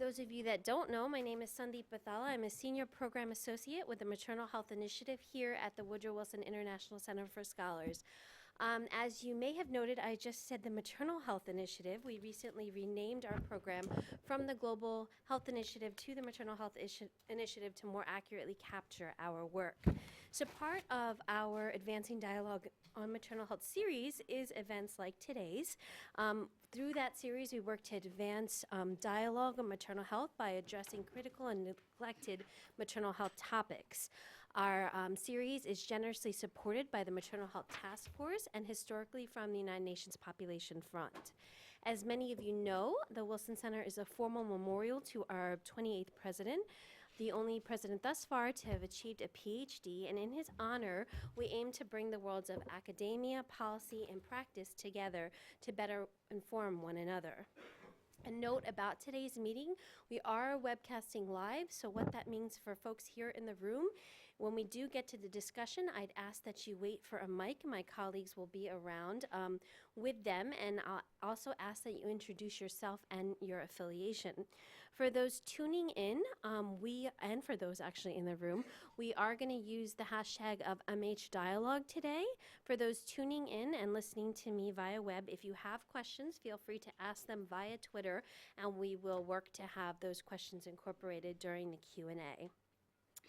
those of you that don't know, my name is Sandeep Bathala. I'm a Senior Program Associate with the Maternal Health Initiative here at the Woodrow Wilson International Center for Scholars. As you may have noted, I just said the Maternal Health Initiative. We recently renamed our program from the Global Health Initiative to the Maternal Health Initiative to more accurately capture our work. So part of our Advancing Dialogue on Maternal Health series is events like today's. Through that series, we work to advance dialogue on maternal health by addressing critical and neglected maternal health topics. Our series is generously supported by the Maternal Health Task Force and historically from the United Nations Population Front. As many of you know, the Wilson Center is a formal memorial to our 28th president, the only president thus far to have achieved a PhD, and in his honor, we aim to bring the worlds of academia, policy, and practice together to better inform one another. A note about today's meeting, we are webcasting live, so what that means for folks here in the room, when we do get to the discussion, I'd ask that you wait for a mic. My colleagues will be around with them, and I'll also ask that you introduce yourself and your affiliation. For those tuning in, and for those actually in the room, we are going to use the hashtag of MHDialogue today. For those tuning in and listening to me via web, if you have questions, feel free to ask them via Twitter, and we will work to have those questions incorporated during the Q&A.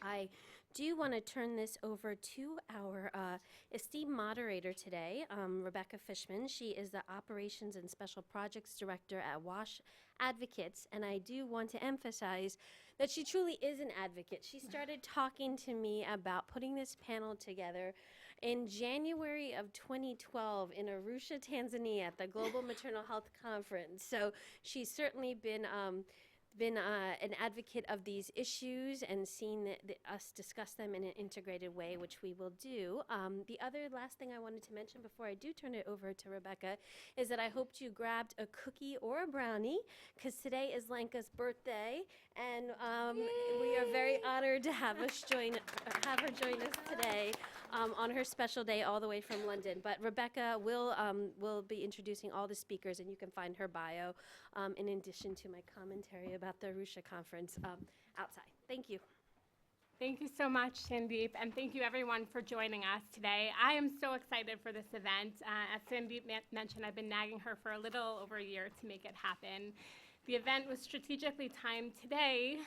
I do want to turn this over to our esteemed moderator today, Rebecca Fishman. She is the Operations and Special Projects Director at WASH Advocates, and I do want to emphasize that she truly is an advocate. She started talking to me about putting this panel together in January of 2012 in Arusha, Tanzania at the Global Maternal Health Conference. So she's certainly been an advocate of these issues and seen us discuss them in an integrated way, which we will do. The other last thing I wanted to mention before I do turn it over to Rebecca is that I hoped you grabbed a cookie or a brownie, because today is Lenka's birthday, and we are very honored to have her join us today on her special day all the way from London. But Rebecca will be introducing all the speakers, and you can find her bio in addition to my commentary about the Arusha conference outside. Thank you. Thank you so much, Sandeep, and thank you everyone for joining us today. I am so excited for this event. As Sandeep mentioned, I've been nagging her for a little over a year to make it happen. The event was strategically timed today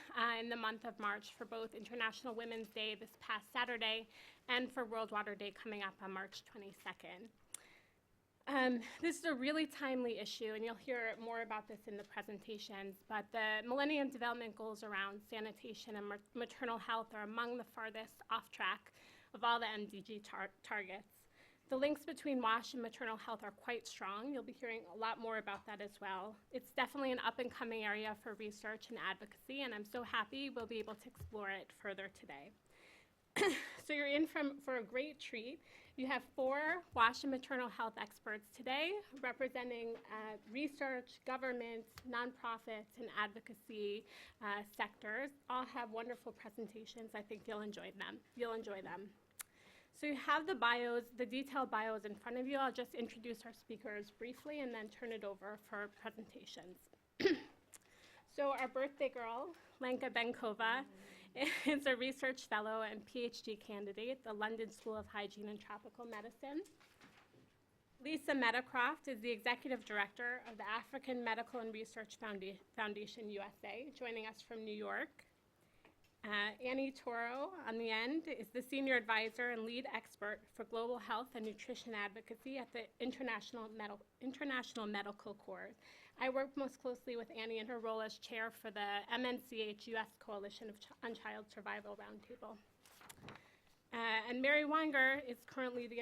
in the month of March for both International Women's Day this past Saturday and for World Water Day coming up on March 22nd. This is a really timely issue, and you'll hear more about this in the presentations, but the Millennium Development Goals around sanitation and maternal health are among the farthest off track of all the MDG targets. The links between WASH and maternal health are quite strong. You'll be hearing a lot more about that as well. It's definitely an up-and-coming area for research and advocacy, and I'm so happy we'll be able to explore it further today. So you're in for a great treat. You have 4 WASH and maternal health experts today representing research, governments, nonprofits, and advocacy sectors. All have wonderful presentations. I think you'll enjoy them. So you have the detailed bios in front of you. I'll just introduce our speakers briefly and then turn it over for presentations. So our birthday girl, Lenka Benkova, is a research fellow and PhD candidate at the London School of Hygiene and Tropical Medicine. Lisa Meadowcroft is the executive director of the African Medical and Research Foundation USA, joining us from New York. Annie Toro, on the end, is the senior advisor and lead expert for global health and nutrition advocacy at the International Medical Corps. I work most closely with Annie in her role as chair for the MNCH US Coalition on Child Survival Roundtable. And Mary Wenger is currently the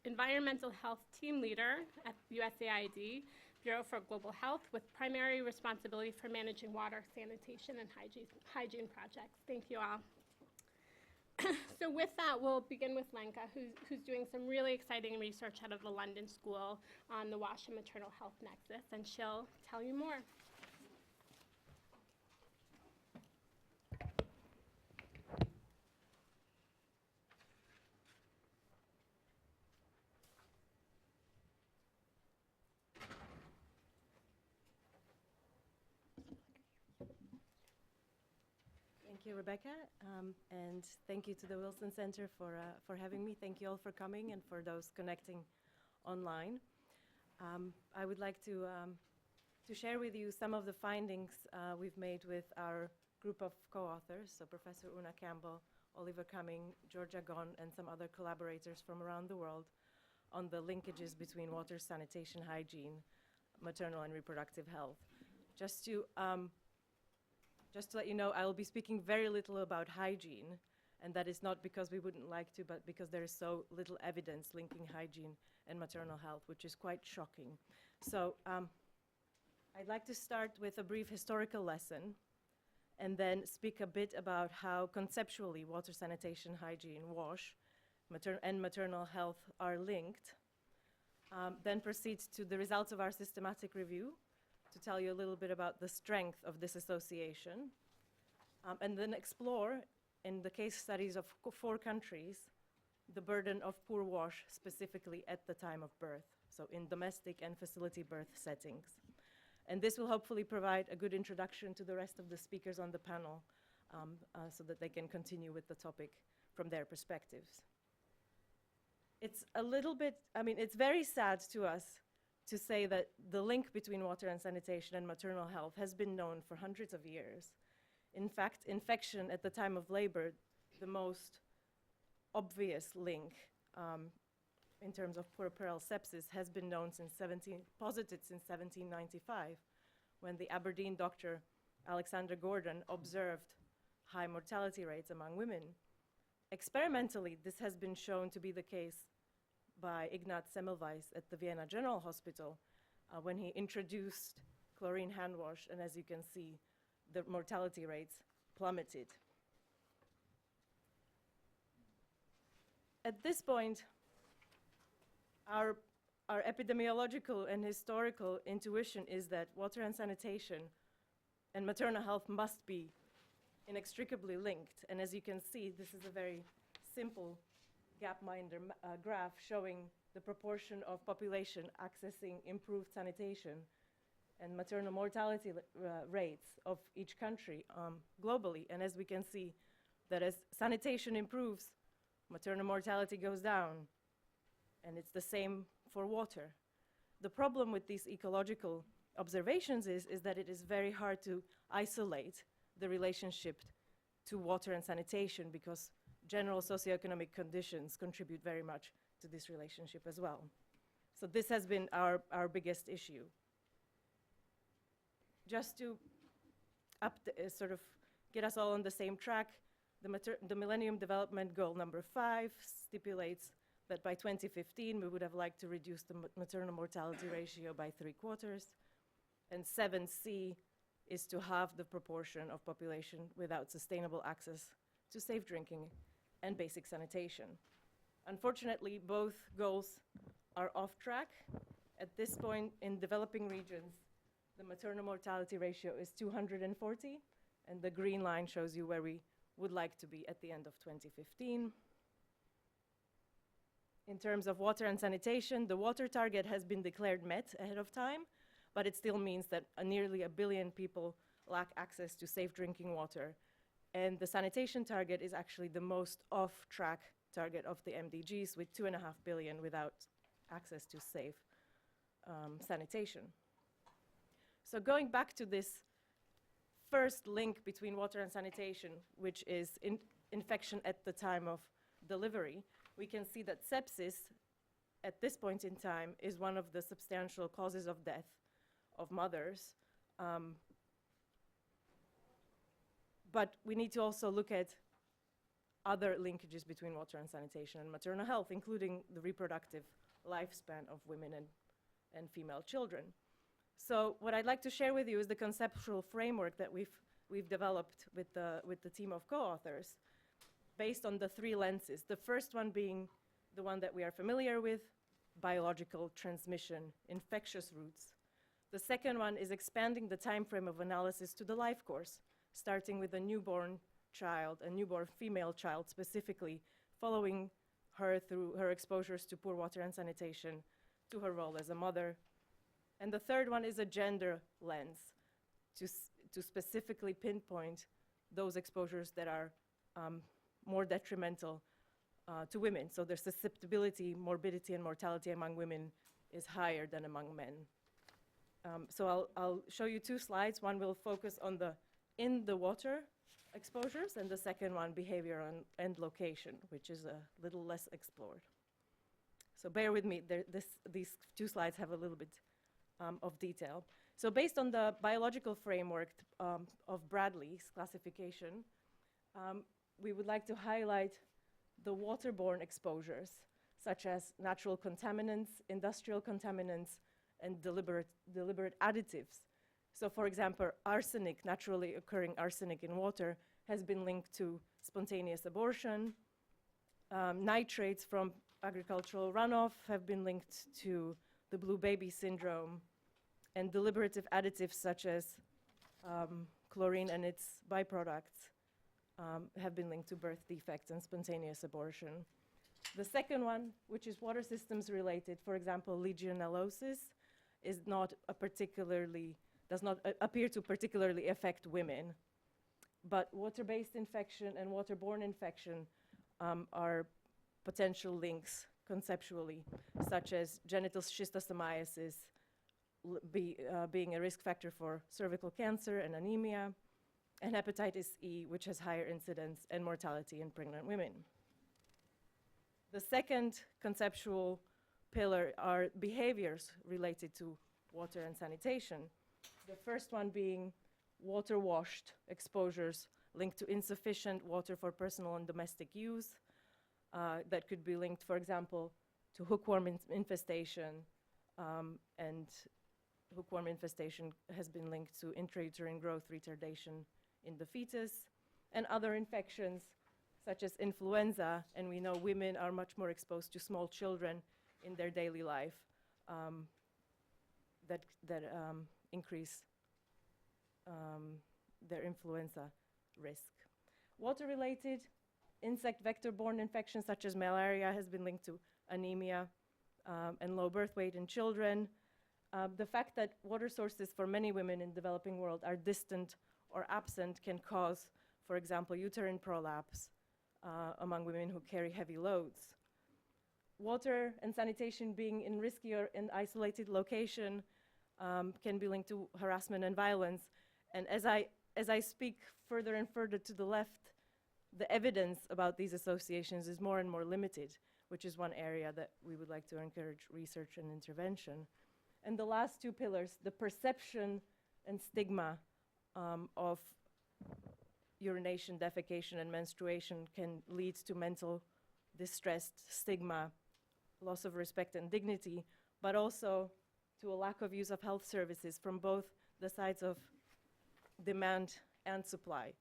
environmental health team leader at USAID Bureau for Global Health, with primary responsibility for managing water, sanitation, and hygiene projects. Thank you all. So with that, we'll begin with Lenka, who's doing some really exciting research out of the London School on the WASH and maternal health nexus, and she'll tell you more. Thank you, Rebecca, and thank you to the Wilson Center for having me. Thank you all for coming and for those connecting online. I would like to share with you some of the findings we've made with our group of co-authors, so Professor Una Campbell, Oliver Cumming, Georgia Gon, and some other collaborators from around the world on the linkages between water, sanitation, hygiene, maternal and reproductive health. Just to let you know, I will be speaking very little about hygiene, and that is not because we wouldn't like to, but because there is so little evidence linking hygiene and maternal health, which is quite shocking. So I'd like to start with a brief historical lesson, and then speak a bit about how conceptually water, sanitation, hygiene, WASH, and maternal health are linked. Then proceed to the results of our systematic review to tell you a little bit about the strength of this association, and then explore, in the case studies of 4 countries, the burden of poor WASH specifically at the time of birth, so in domestic and facility birth settings. And this will hopefully provide a good introduction to the rest of the speakers on the panel, so that they can continue with the topic from their perspectives. It's a little bit, it's very sad to us to say that the link between water and sanitation and maternal health has been known for hundreds of years. In fact, infection at the time of labor, the most obvious link in terms of puerperal sepsis, has been known posited since 1795, when the Aberdeen doctor Alexander Gordon observed high mortality rates among women. Experimentally, this has been shown to be the case by Ignaz Semmelweis at the Vienna General Hospital when he introduced chlorine hand wash, and as you can see, the mortality rates plummeted. At this point, our epidemiological and historical intuition is that water and sanitation and maternal health must be inextricably linked. And as you can see, this is a very simple gapminder graph showing the proportion of population accessing improved sanitation and maternal mortality rates of each country globally. And as we can see, that as sanitation improves, maternal mortality goes down. And it's the same for water. The problem with these ecological observations is that it is very hard to isolate the relationship to water and sanitation, because general socioeconomic conditions contribute very much to this relationship as well. So this has been our biggest issue. Just to sort of get us all on the same track, the Millennium Development Goal number 5 stipulates that by 2015 we would have liked to reduce the maternal mortality ratio by 3/4, and 7C is to halve the proportion of population without sustainable access to safe drinking and basic sanitation. Unfortunately, both goals are off track. At this point, in developing regions, the maternal mortality ratio is 240, and the green line shows you where we would like to be at the end of 2015. In terms of water and sanitation, the water target has been declared met ahead of time, but it still means that nearly 1 billion people lack access to safe drinking water. And the sanitation target is actually the most off-track target of the MDGs, with 2.5 billion without access to safe sanitation. So going back to this first link between water and sanitation, which is infection at the time of delivery, we can see that sepsis at this point in time is one of the substantial causes of death of mothers. But we need to also look at other linkages between water and sanitation and maternal health, including the reproductive lifespan of women and female children. So what I'd like to share with you is the conceptual framework that we've developed with the team of co-authors, based on the 3 lenses. The first one being the one that we are familiar with, biological transmission, infectious routes. The second one is expanding the time frame of analysis to the life course, starting with a newborn child, a newborn female child specifically, following her through her exposures to poor water and sanitation, to her role as a mother. And the third one is a gender lens, to specifically pinpoint those exposures that are more detrimental to women. So their susceptibility, morbidity, and mortality among women is higher than among men. So I'll show you two slides. One will focus on the in the water exposures, and the second one, behavior and location, which is a little less explored. So bear with me, these two slides have a little bit of detail. So based on the biological framework of Bradley's classification, we would like to highlight the waterborne exposures, such as natural contaminants, industrial contaminants, and deliberate additives. So for example, arsenic, naturally occurring arsenic in water, has been linked to spontaneous abortion. Nitrates from agricultural runoff have been linked to the blue baby syndrome, and deliberative additives such as chlorine and its byproducts have been linked to birth defects and spontaneous abortion. The second one, which is water systems related, for example, legionellosis, is not a particularly, does not appear to particularly affect women. But water-based infection and waterborne infection are potential links conceptually, such as genital schistosomiasis being a risk factor for cervical cancer and anemia, and hepatitis E, which has higher incidence and mortality in pregnant women. The second conceptual pillar are behaviors related to water and sanitation. The first one being water-washed exposures linked to insufficient water for personal and domestic use. That could be linked, for example, to hookworm infestation, and hookworm infestation has been linked to intrauterine growth retardation in the fetus, and other infections such as influenza, and we know women are much more exposed to small children in their daily life that increase their influenza risk. Water-related insect vector-borne infections such as malaria has been linked to anemia and low birth weight in children. The fact that water sources for many women in the developing world are distant or absent can cause, for example, uterine prolapse among women who carry heavy loads. Water and sanitation being in risky or in isolated location can be linked to harassment and violence. And as I speak further and further to the left, the evidence about these associations is more and more limited, which is one area that we would like to encourage research and intervention. And the last two pillars, the perception and stigma of urination, defecation, and menstruation can lead to mental distress, stigma, loss of respect and dignity, but also to a lack of use of health services from both the sides of demand and supply.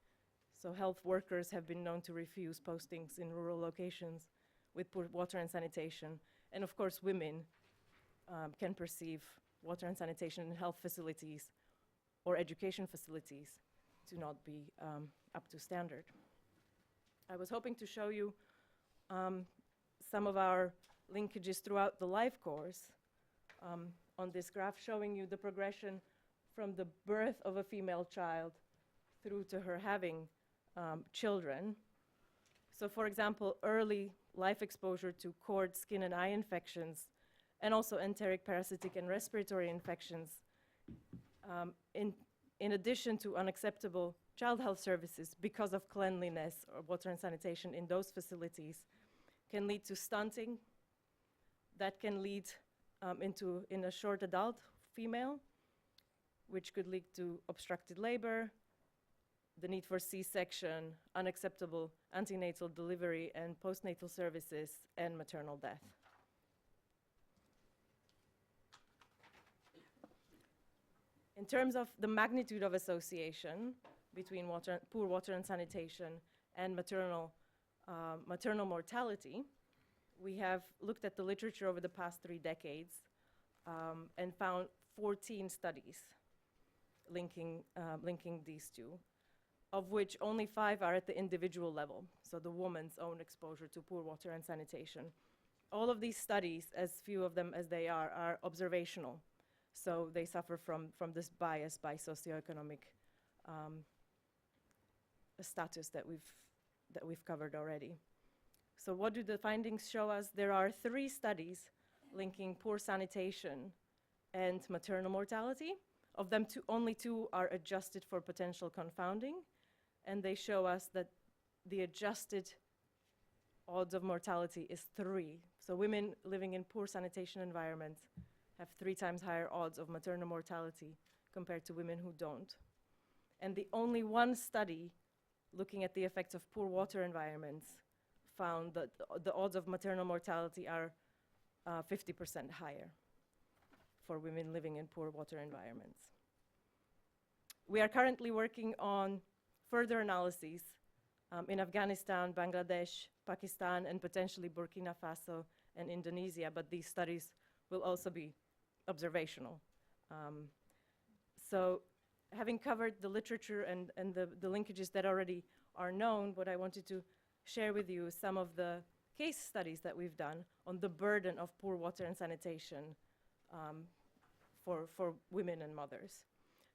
So health workers have been known to refuse postings in rural locations with poor water and sanitation. And of course, women can perceive water and sanitation in health facilities or education facilities to not be up to standard. I was hoping to show you some of our linkages throughout the life course on this graph, showing you the progression from the birth of a female child through to her having children. So for example, early life exposure to cord, skin, and eye infections, and also enteric, parasitic, and respiratory infections, in addition to unacceptable child health services because of cleanliness or water and sanitation in those facilities, can lead to stunting. That can lead in a short adult female, which could lead to obstructed labor, the need for C-section, unacceptable antenatal delivery and postnatal services, and maternal death. In terms of the magnitude of association between poor water and sanitation and maternal mortality, we have looked at the literature over the past 3 decades and found 14 studies linking these two, of which only 5 are at the individual level, so the woman's own exposure to poor water and sanitation. All of these studies, as few of them as they are observational, so they suffer from this bias by socioeconomic status that we've covered already. So what do the findings show us? There are 3 studies linking poor sanitation and maternal mortality. Of them, only 2 are adjusted for potential confounding, and they show us that the adjusted odds of mortality is 3. So women living in poor sanitation environments have 3 times higher odds of maternal mortality compared to women who don't. And the only one study looking at the effects of poor water environments found that the odds of maternal mortality are 50% higher for women living in poor water environments. We are currently working on further analyses in Afghanistan, Bangladesh, Pakistan, and potentially Burkina Faso and Indonesia, but these studies will also be observational. So having covered the literature and the linkages that already are known, what I wanted to share with you is some of the case studies that we've done on the burden of poor water and sanitation for women and mothers.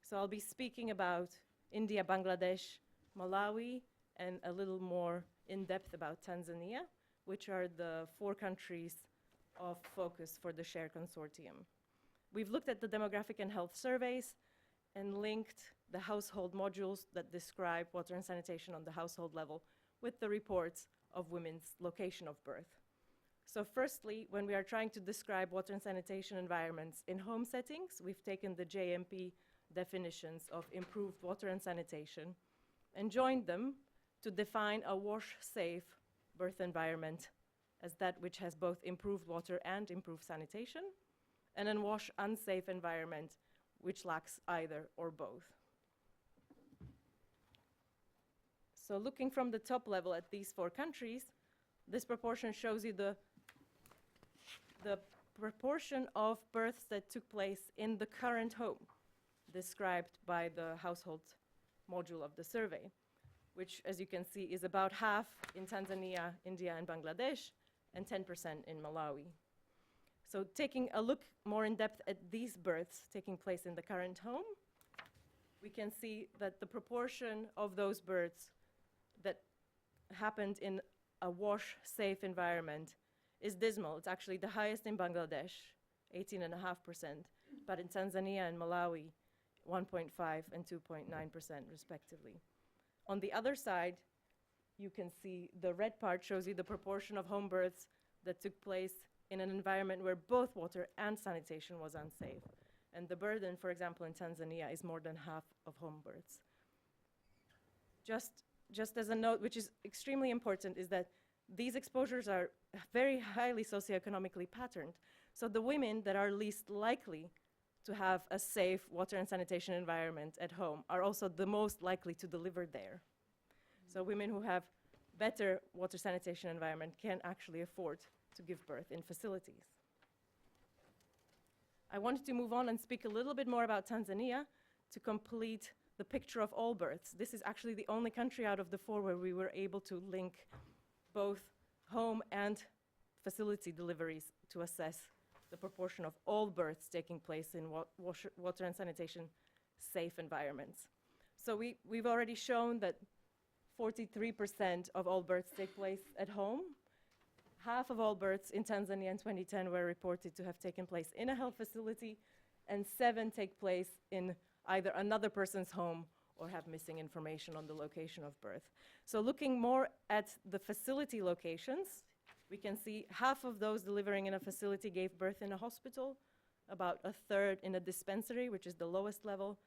So I'll be speaking about India, Bangladesh, Malawi, and a little more in depth about Tanzania, which are the 4 countries of focus for the SHARE consortium. We've looked at the demographic and health surveys and linked the household modules that describe water and sanitation on the household level with the reports of women's location of birth. So firstly, when we are trying to describe water and sanitation environments in home settings, we've taken the JMP definitions of improved water and sanitation and joined them to define a WASH-safe birth environment as that which has both improved water and improved sanitation, and a WASH-unsafe environment which lacks either or both. So looking from the top level at these 4 countries, this proportion shows you the proportion of births that took place in the current home, described by the household module of the survey, which, as you can see, is about half in Tanzania, India, and Bangladesh, and 10% in Malawi. So taking a look more in depth at these births taking place in the current home, we can see that the proportion of those births that happened in a WASH-safe environment is dismal. It's actually the highest in Bangladesh, 18.5%, but in Tanzania and Malawi, 1.5 and 2.9% respectively. On the other side, you can see the red part shows you the proportion of home births that took place in an environment where both water and sanitation was unsafe. And the burden, for example, in Tanzania is more than half of home births. Just as a note, which is extremely important, is that these exposures are very highly socioeconomically patterned. So the women that are least likely to have a safe water and sanitation environment at home are also the most likely to deliver there. So women who have better water sanitation environment can actually afford to give birth in facilities. I wanted to move on and speak a little bit more about Tanzania to complete the picture of all births. This is actually the only country out of the 4 where we were able to link both home and facility deliveries to assess the proportion of all births taking place in water and sanitation safe environments. So we've already shown that 43% of all births take place at home. Half of all births in Tanzania in 2010 were reported to have taken place in a health facility, and 7 take place in either another person's home or have missing information on the location of birth. So looking more at the facility locations, we can see half of those delivering in a facility gave birth in a hospital, about a third in a dispensary, which is the lowest level,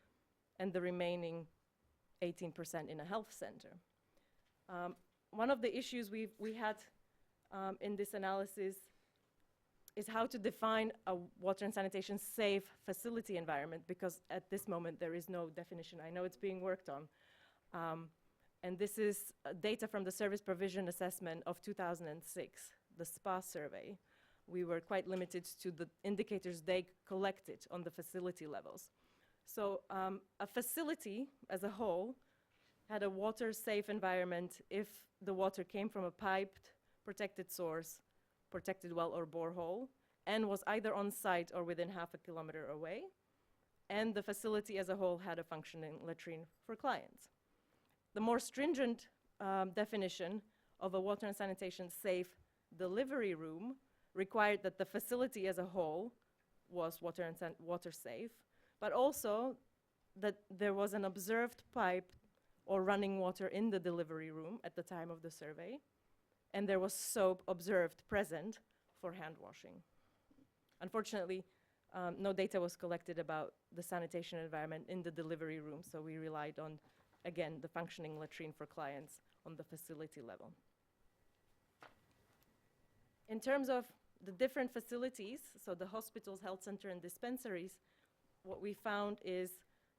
and the remaining 18% in a health center. One of the issues we had in this analysis is how to define a water and sanitation safe facility environment, because at this moment there is no definition. I know it's being worked on. And this is data from the Service Provision Assessment of 2006, the SPA survey. We were quite limited to the indicators they collected on the facility levels. So a facility as a whole had a water-safe environment if the water came from a piped, protected source, protected well or borehole, and was either on site or within half a kilometer away, and the facility as a whole had a functioning latrine for clients. the more stringent definition of a water and sanitation safe delivery room required that the facility as a whole was water safe, but also that there was an observed pipe or running water in the delivery room at the time of the survey, and there was soap observed present for hand washing. Unfortunately, no data was collected about the sanitation environment in the delivery room, so we relied on, again, the functioning latrine for clients on the facility level. In terms of the different facilities, so the hospitals, health center, and dispensaries, what we found is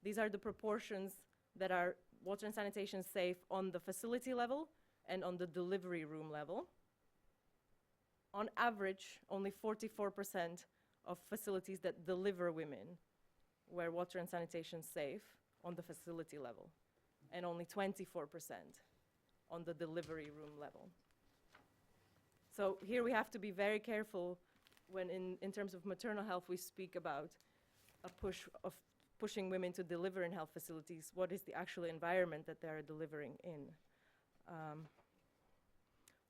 these are the proportions that are water and sanitation safe on the facility level and on the delivery room level. On average, only 44% of facilities that deliver women were water and sanitation safe on the facility level, and only 24% on the delivery room level. So here we have to be very careful when in terms of maternal health we speak about a pushing women to deliver in health facilities. What is the actual environment that they are delivering in?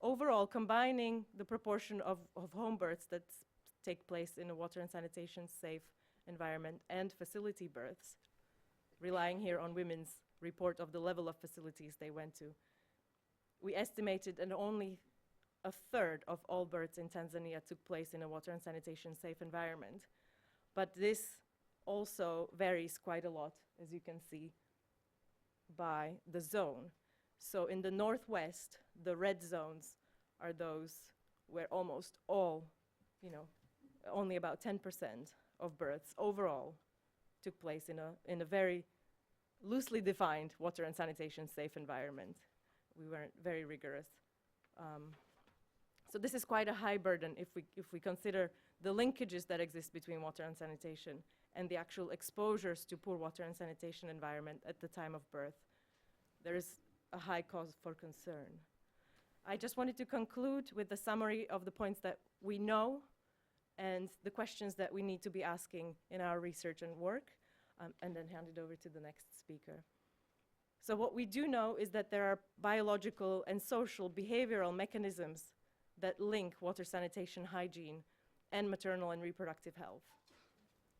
Overall, combining the proportion of home births that take place in a water and sanitation safe environment and facility births, relying here on women's report of the level of facilities they went to, we estimated that only a third of all births in Tanzania took place in a water and sanitation safe environment. But this also varies quite a lot, as you can see, by the zone. So in the northwest, the red zones are those where almost all, only about 10% of births overall took place in a very loosely defined water and sanitation safe environment. We weren't very rigorous. So this is quite a high burden if we consider the linkages that exist between water and sanitation and the actual exposures to poor water and sanitation environment at the time of birth. There is a high cause for concern. I just wanted to conclude with a summary of the points that we know and the questions that we need to be asking in our research and work, and then hand it over to the next speaker. So what we do know is that there are biological and social behavioral mechanisms that link water, sanitation, hygiene, and maternal and reproductive health.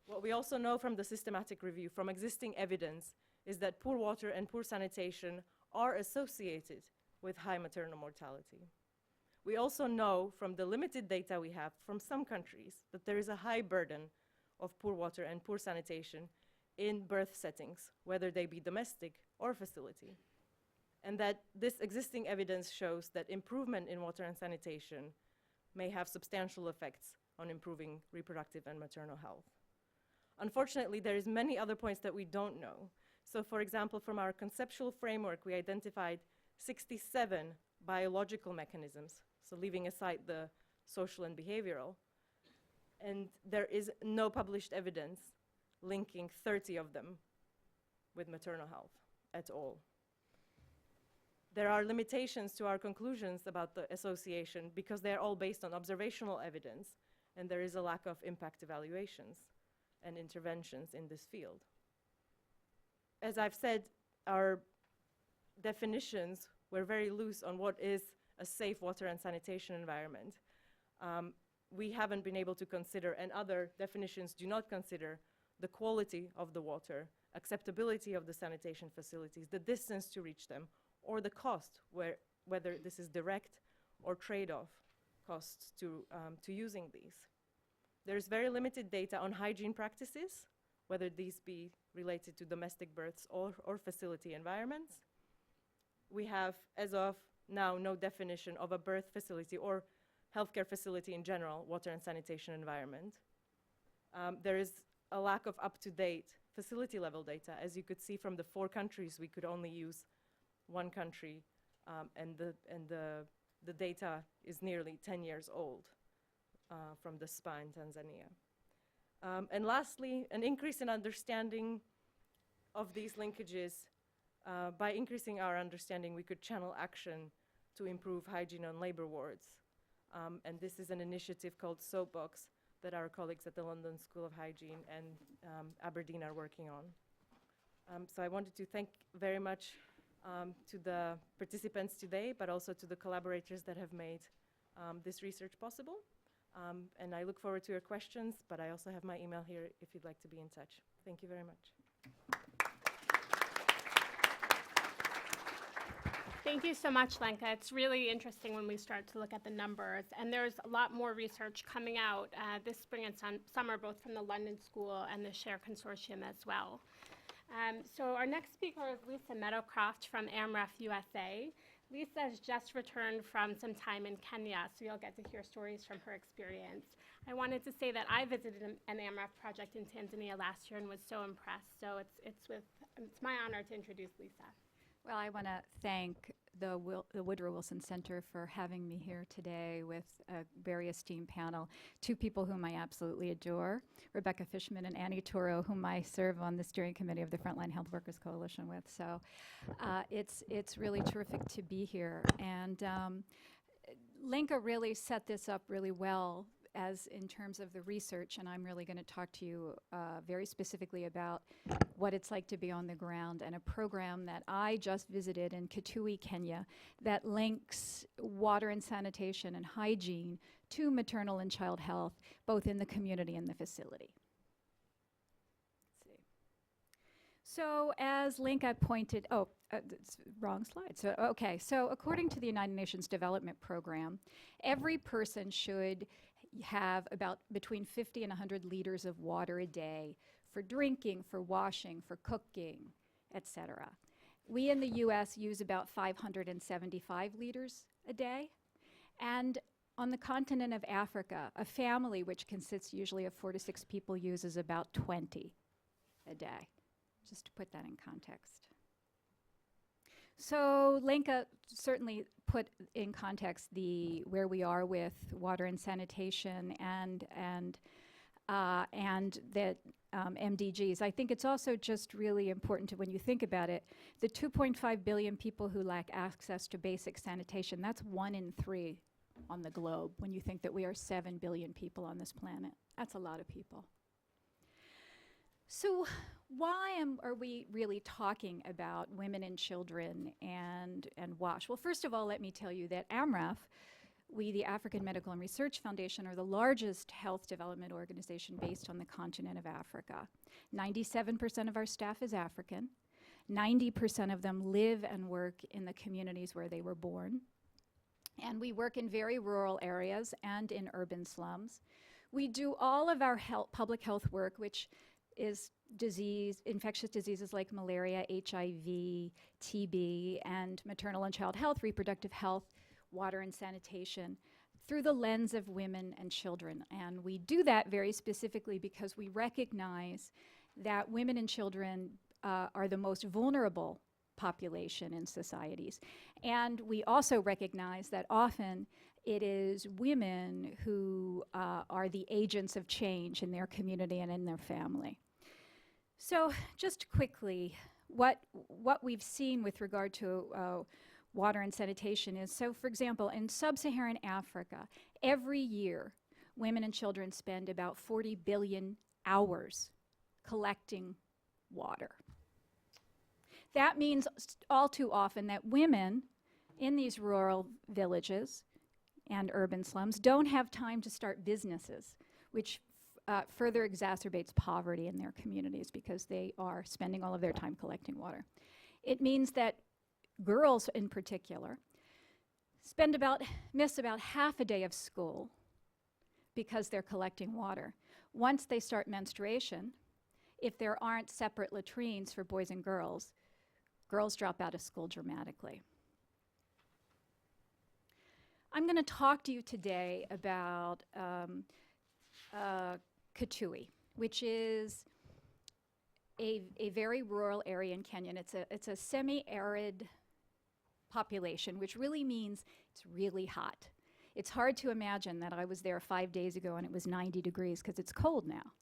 What we also know from the systematic review, from existing evidence, is that poor water and poor sanitation are associated with high maternal mortality. We also know from the limited data we have from some countries that there is a high burden of poor water and poor sanitation in birth settings, whether they be domestic or facility. And that this existing evidence shows that improvement in water and sanitation may have substantial effects on improving reproductive and maternal health. Unfortunately, there is many other points that we don't know. So for example, from our conceptual framework, we identified 67 biological mechanisms, so leaving aside the social and behavioral, and there is no published evidence linking 30 of them with maternal health at all. There are limitations to our conclusions about the association because they are all based on observational evidence, and there is a lack of impact evaluations and interventions in this field. As I've said, our definitions were very loose on what is a safe water and sanitation environment. We haven't been able to consider, and other definitions do not consider, the quality of the water, acceptability of the sanitation facilities, the distance to reach them, or the cost, whether this is direct or trade-off costs to using these. There's very limited data on hygiene practices, whether these be related to domestic births or facility environments. We have, as of now, no definition of a birth facility or healthcare facility in general, water and sanitation environment. There is a lack of up-to-date facility level data. As you could see from the 4 countries, we could only use one country, and the data is nearly 10 years old from the SPA in Tanzania. And lastly, an increase in understanding of these linkages. By increasing our understanding, we could channel action to improve hygiene on labor wards. And this is an initiative called Soapbox that our colleagues at the London School of Hygiene and Aberdeen are working on. So I wanted to thank very much to the participants today, but also to the collaborators that have made this research possible. And I look forward to your questions, but I also have my email here if you'd like to be in touch. Thank you very much. Thank you so much, Lenka. It's really interesting when we start to look at the numbers, and there's a lot more research coming out this spring and summer, both from the London School and the SHARE Consortium as well. So our next speaker is Lisa Meadowcroft from AMREF USA. Lisa has just returned from some time in Kenya, so you'll get to hear stories from her experience. I wanted to say that I visited an AMREF project in Tanzania last year and was so impressed, so it's my honor to introduce Lisa. Well, I want to thank the Woodrow Wilson Center for having me here today with a very esteemed panel. Two people whom I absolutely adore, Rebecca Fishman and Annie Toro, whom I serve on the steering committee of the Frontline Health Workers Coalition with. So it's really terrific to be here. And Lenka really set this up really well as in terms of the research, and I'm really going to talk to you very specifically about what it's like to be on the ground and a program that I just visited in Kitui, Kenya, that links water and sanitation and hygiene to maternal and child health, both in the community and the facility. Let's see. So as Lenka pointed, it's wrong slide. So, okay, so according to the United Nations Development Program, every person should have about between 50 and 100 liters of water a day for drinking, for washing, for cooking, etc. We in the US use about 575 liters a day. And on the continent of Africa, a family which consists usually of 4 to 6 people uses about 20 a day, just to put that in context. So Lenka certainly put in context where we are with water and sanitation and the MDGs. I think it's also just really important to, when you think about it, the 2.5 billion people who lack access to basic sanitation, that's 1 in 3 on the globe when you think that we are 7 billion people on this planet. That's a lot of people. So why are we really talking about women and children and WASH? Well, first of all, let me tell you that AMREF, we, the African Medical and Research Foundation, are the largest health development organization based on the continent of Africa. 97% of our staff is African. 90% of them live and work in the communities where they were born. And we work in very rural areas and in urban slums. We do all of our public health work, which is infectious diseases like malaria, HIV, TB, and maternal and child health, reproductive health, water and sanitation, through the lens of women and children. And we do that very specifically because we recognize that women and children are the most vulnerable population in societies. And we also recognize that often it is women who are the agents of change in their community and in their family. So just quickly, what we've seen with regard to water and sanitation is, so for example, in sub-Saharan Africa, every year, women and children spend about 40 billion hours collecting water. That means all too often that women in these rural villages and urban slums don't have time to start businesses, which further exacerbates poverty in their communities because they are spending all of their time collecting water. It means that girls in particular miss about half a day of school because they're collecting water. Once they start menstruation, if there aren't separate latrines for boys and girls, girls drop out of school dramatically. I'm going to talk to you today about Kitui, which is a very rural area in Kenya. And it's a semi-arid population, which really means it's really hot. It's hard to imagine that I was there 5 days ago and it was 90 degrees because it's cold now.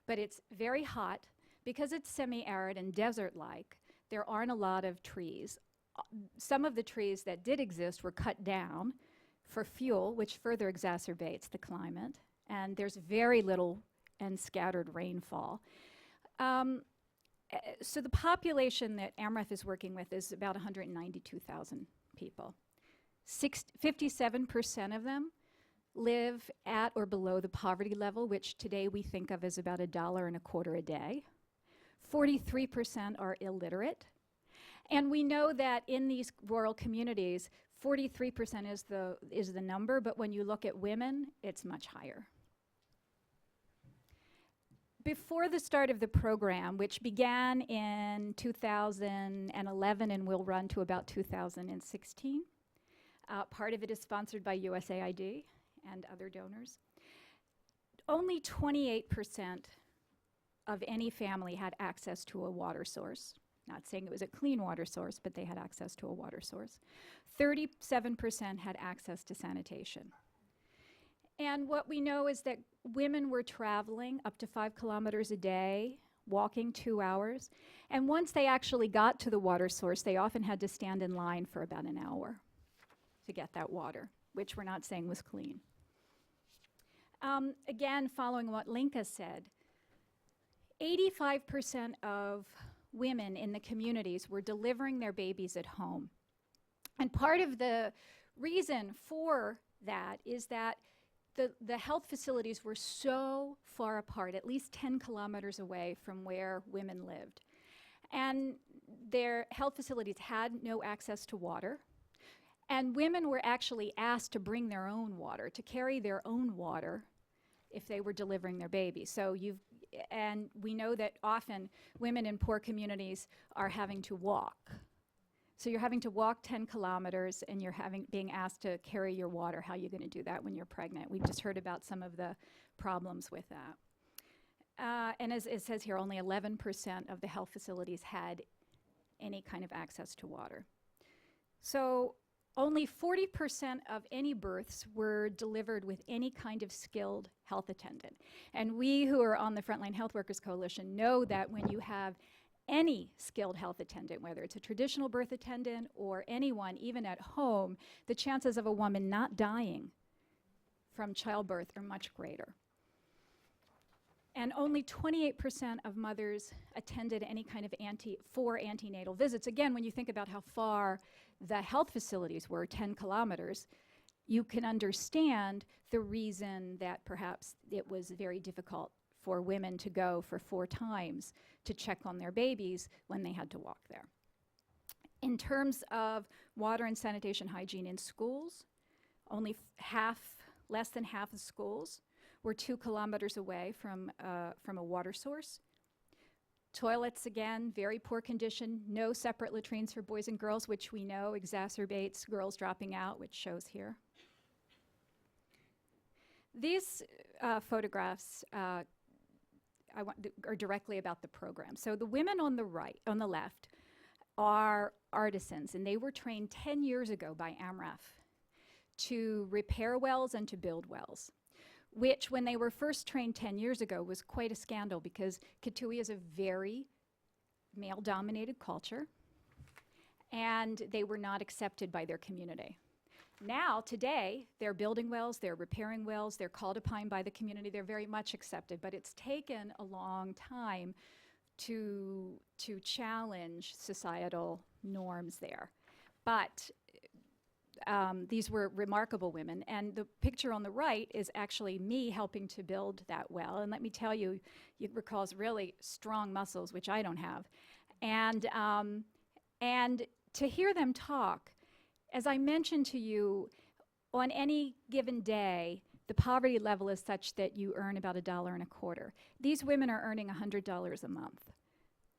But it's very hot. Because it's semi-arid and desert-like, there aren't a lot of trees. Some of the trees that did exist were cut down for fuel, which further exacerbates the climate. And there's very little and scattered rainfall. So the population that AMREF is working with is about 192,000 people. 57% of them live at or below the poverty level, which today we think of as about $1.25 a day. 43% are illiterate. And we know that in these rural communities, 43% is the number, but when you look at women, it's much higher. Before the start of the program, which began in 2011 and will run to about 2016, part of it is sponsored by USAID and other donors. Only 28% of any family had access to a water source. Not saying it was a clean water source, but they had access to a water source. 37% had access to sanitation. And what we know is that women were traveling up to 5 kilometers a day, walking 2 hours. And once they actually got to the water source, they often had to stand in line for about an hour to get that water, which we're not saying was clean. Again, following what Linka said, 85% of women in the communities were delivering their babies at home. And part of the reason for that is that the health facilities were so far apart, at least 10 kilometers away from where women lived. And their health facilities had no access to water. And women were actually asked to bring their own water, to carry their own water if they were delivering their babies. And we know that often women in poor communities are having to walk. So you're having to walk 10 kilometers and you're being asked to carry your water. How are you going to do that when you're pregnant? We've just heard about some of the problems with that. And as it says here, only 11% of the health facilities had any kind of access to water. So only 40% of any births were delivered with any kind of skilled health attendant. And we who are on the Frontline Health Workers Coalition know that when you have any skilled health attendant, whether it's a traditional birth attendant or anyone, even at home, the chances of a woman not dying from childbirth are much greater. And only 28% of mothers attended any kind of antenatal visits. Again, when you think about how far the health facilities were, 10 kilometers, you can understand the reason that perhaps it was very difficult for women to go for 4 times to check on their babies when they had to walk there. In terms of water and sanitation hygiene in schools, only less than half of schools were 2 kilometers away from a water source. Toilets, again, very poor condition, no separate latrines for boys and girls, which we know exacerbates girls dropping out, which shows here. These photographs are directly about the program. So the women on the left are artisans, and they were trained 10 years ago by AMREF to repair wells and to build wells, which when they were first trained 10 years ago was quite a scandal because Kitui is a very male-dominated culture, and they were not accepted by their community. Now, today, they're building wells, they're repairing wells, they're called upon by the community, they're very much accepted, but it's taken a long time to challenge societal norms there. But these were remarkable women, and the picture on the right is actually me helping to build that well, and let me tell you, it recalls really strong muscles, which I don't have, and to hear them talk, as I mentioned to you, on any given day, the poverty level is such that you earn about $1.25. These women are earning $100 a month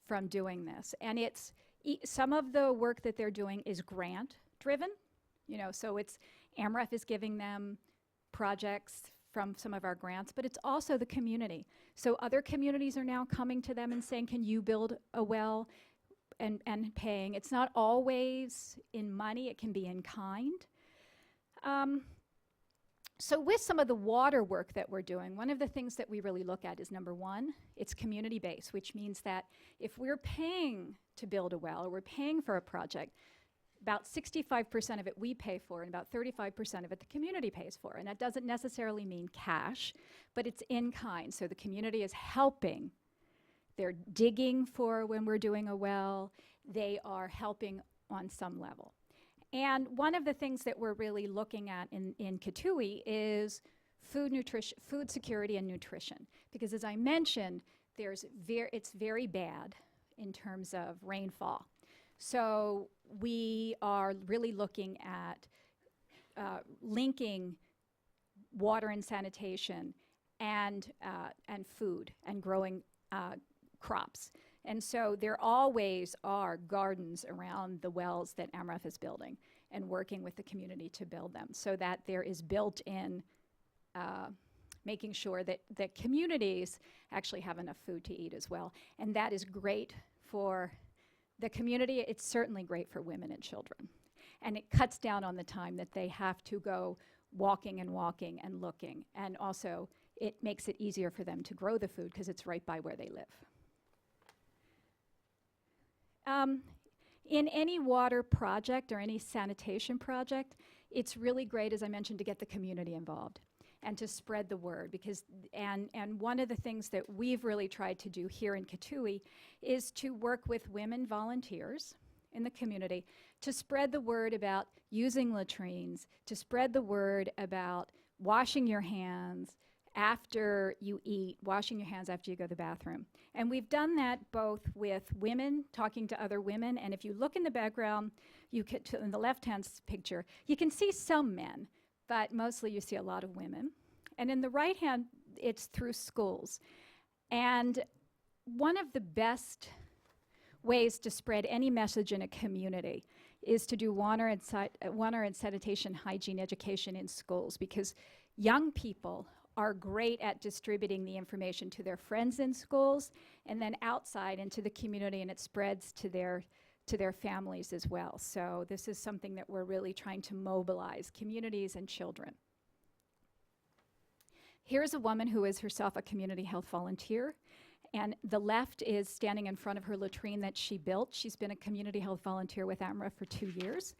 from doing this. And some of the work that they're doing is grant driven, so it's AMREF is giving them projects from some of our grants, but it's also the community. So other communities are now coming to them and saying, can you build a well? And paying. It's not always in money, it can be in kind. So with some of the water work that we're doing, one of the things that we really look at is number one, it's community-based, which means that if we're paying to build a well or we're paying for a project, about 65% of it we pay for and about 35% of it the community pays for. And that doesn't necessarily mean cash, but it's in kind. So the community is helping They're digging for when we're doing a well. They are helping on some level. And one of the things that we're really looking at in Kitui is food security and nutrition. Because as I mentioned, it's very bad in terms of rainfall. So we are really looking at linking water and sanitation and food and growing crops. And so there always are gardens around the wells that AMREF is building and working with the community to build them so that there is built-in making sure that communities actually have enough food to eat as well. And that is great for the community. It's certainly great for women and children. And it cuts down on the time that they have to go walking and looking. And also, it makes it easier for them to grow the food because it's right by where they live. In any water project or any sanitation project, it's really great, as I mentioned, to get the community involved and to spread the word. And one of the things that we've really tried to do here in Kitui is to work with women volunteers in the community to spread the word about using latrines, to spread the word about washing your hands after you eat, washing your hands after you go to the bathroom. And we've done that both with women talking to other women, and if you look in the background, in the left-hand picture, you can see some men, but mostly you see a lot of women. And in the right hand, it's through schools. And one of the best ways to spread any message in a community is to do water and sanitation hygiene education in schools, because young people are great at distributing the information to their friends in schools and then outside into the community, and it spreads to their families as well. So this is something that we're really trying to mobilize communities and children. Here's a woman who is herself a community health volunteer, and the left is standing in front of her latrine that she built. She's been a community health volunteer with AMREF for 2 years.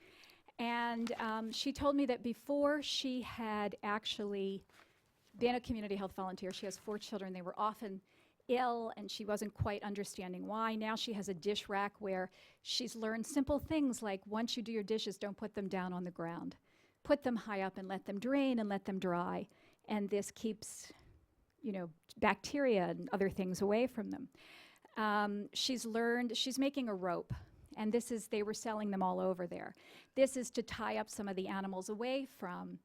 And she told me that before she had actually been a community health volunteer, she has 4 children. They were often ill, and she wasn't quite understanding why. Now she has a dish rack where she's learned simple things like, once you do your dishes, don't put them down on the ground. Put them high up and let them drain and let them dry. And this keeps, bacteria and other things away from them. She's making a rope. And they were selling them all over there. This is to tie up some of the animals away from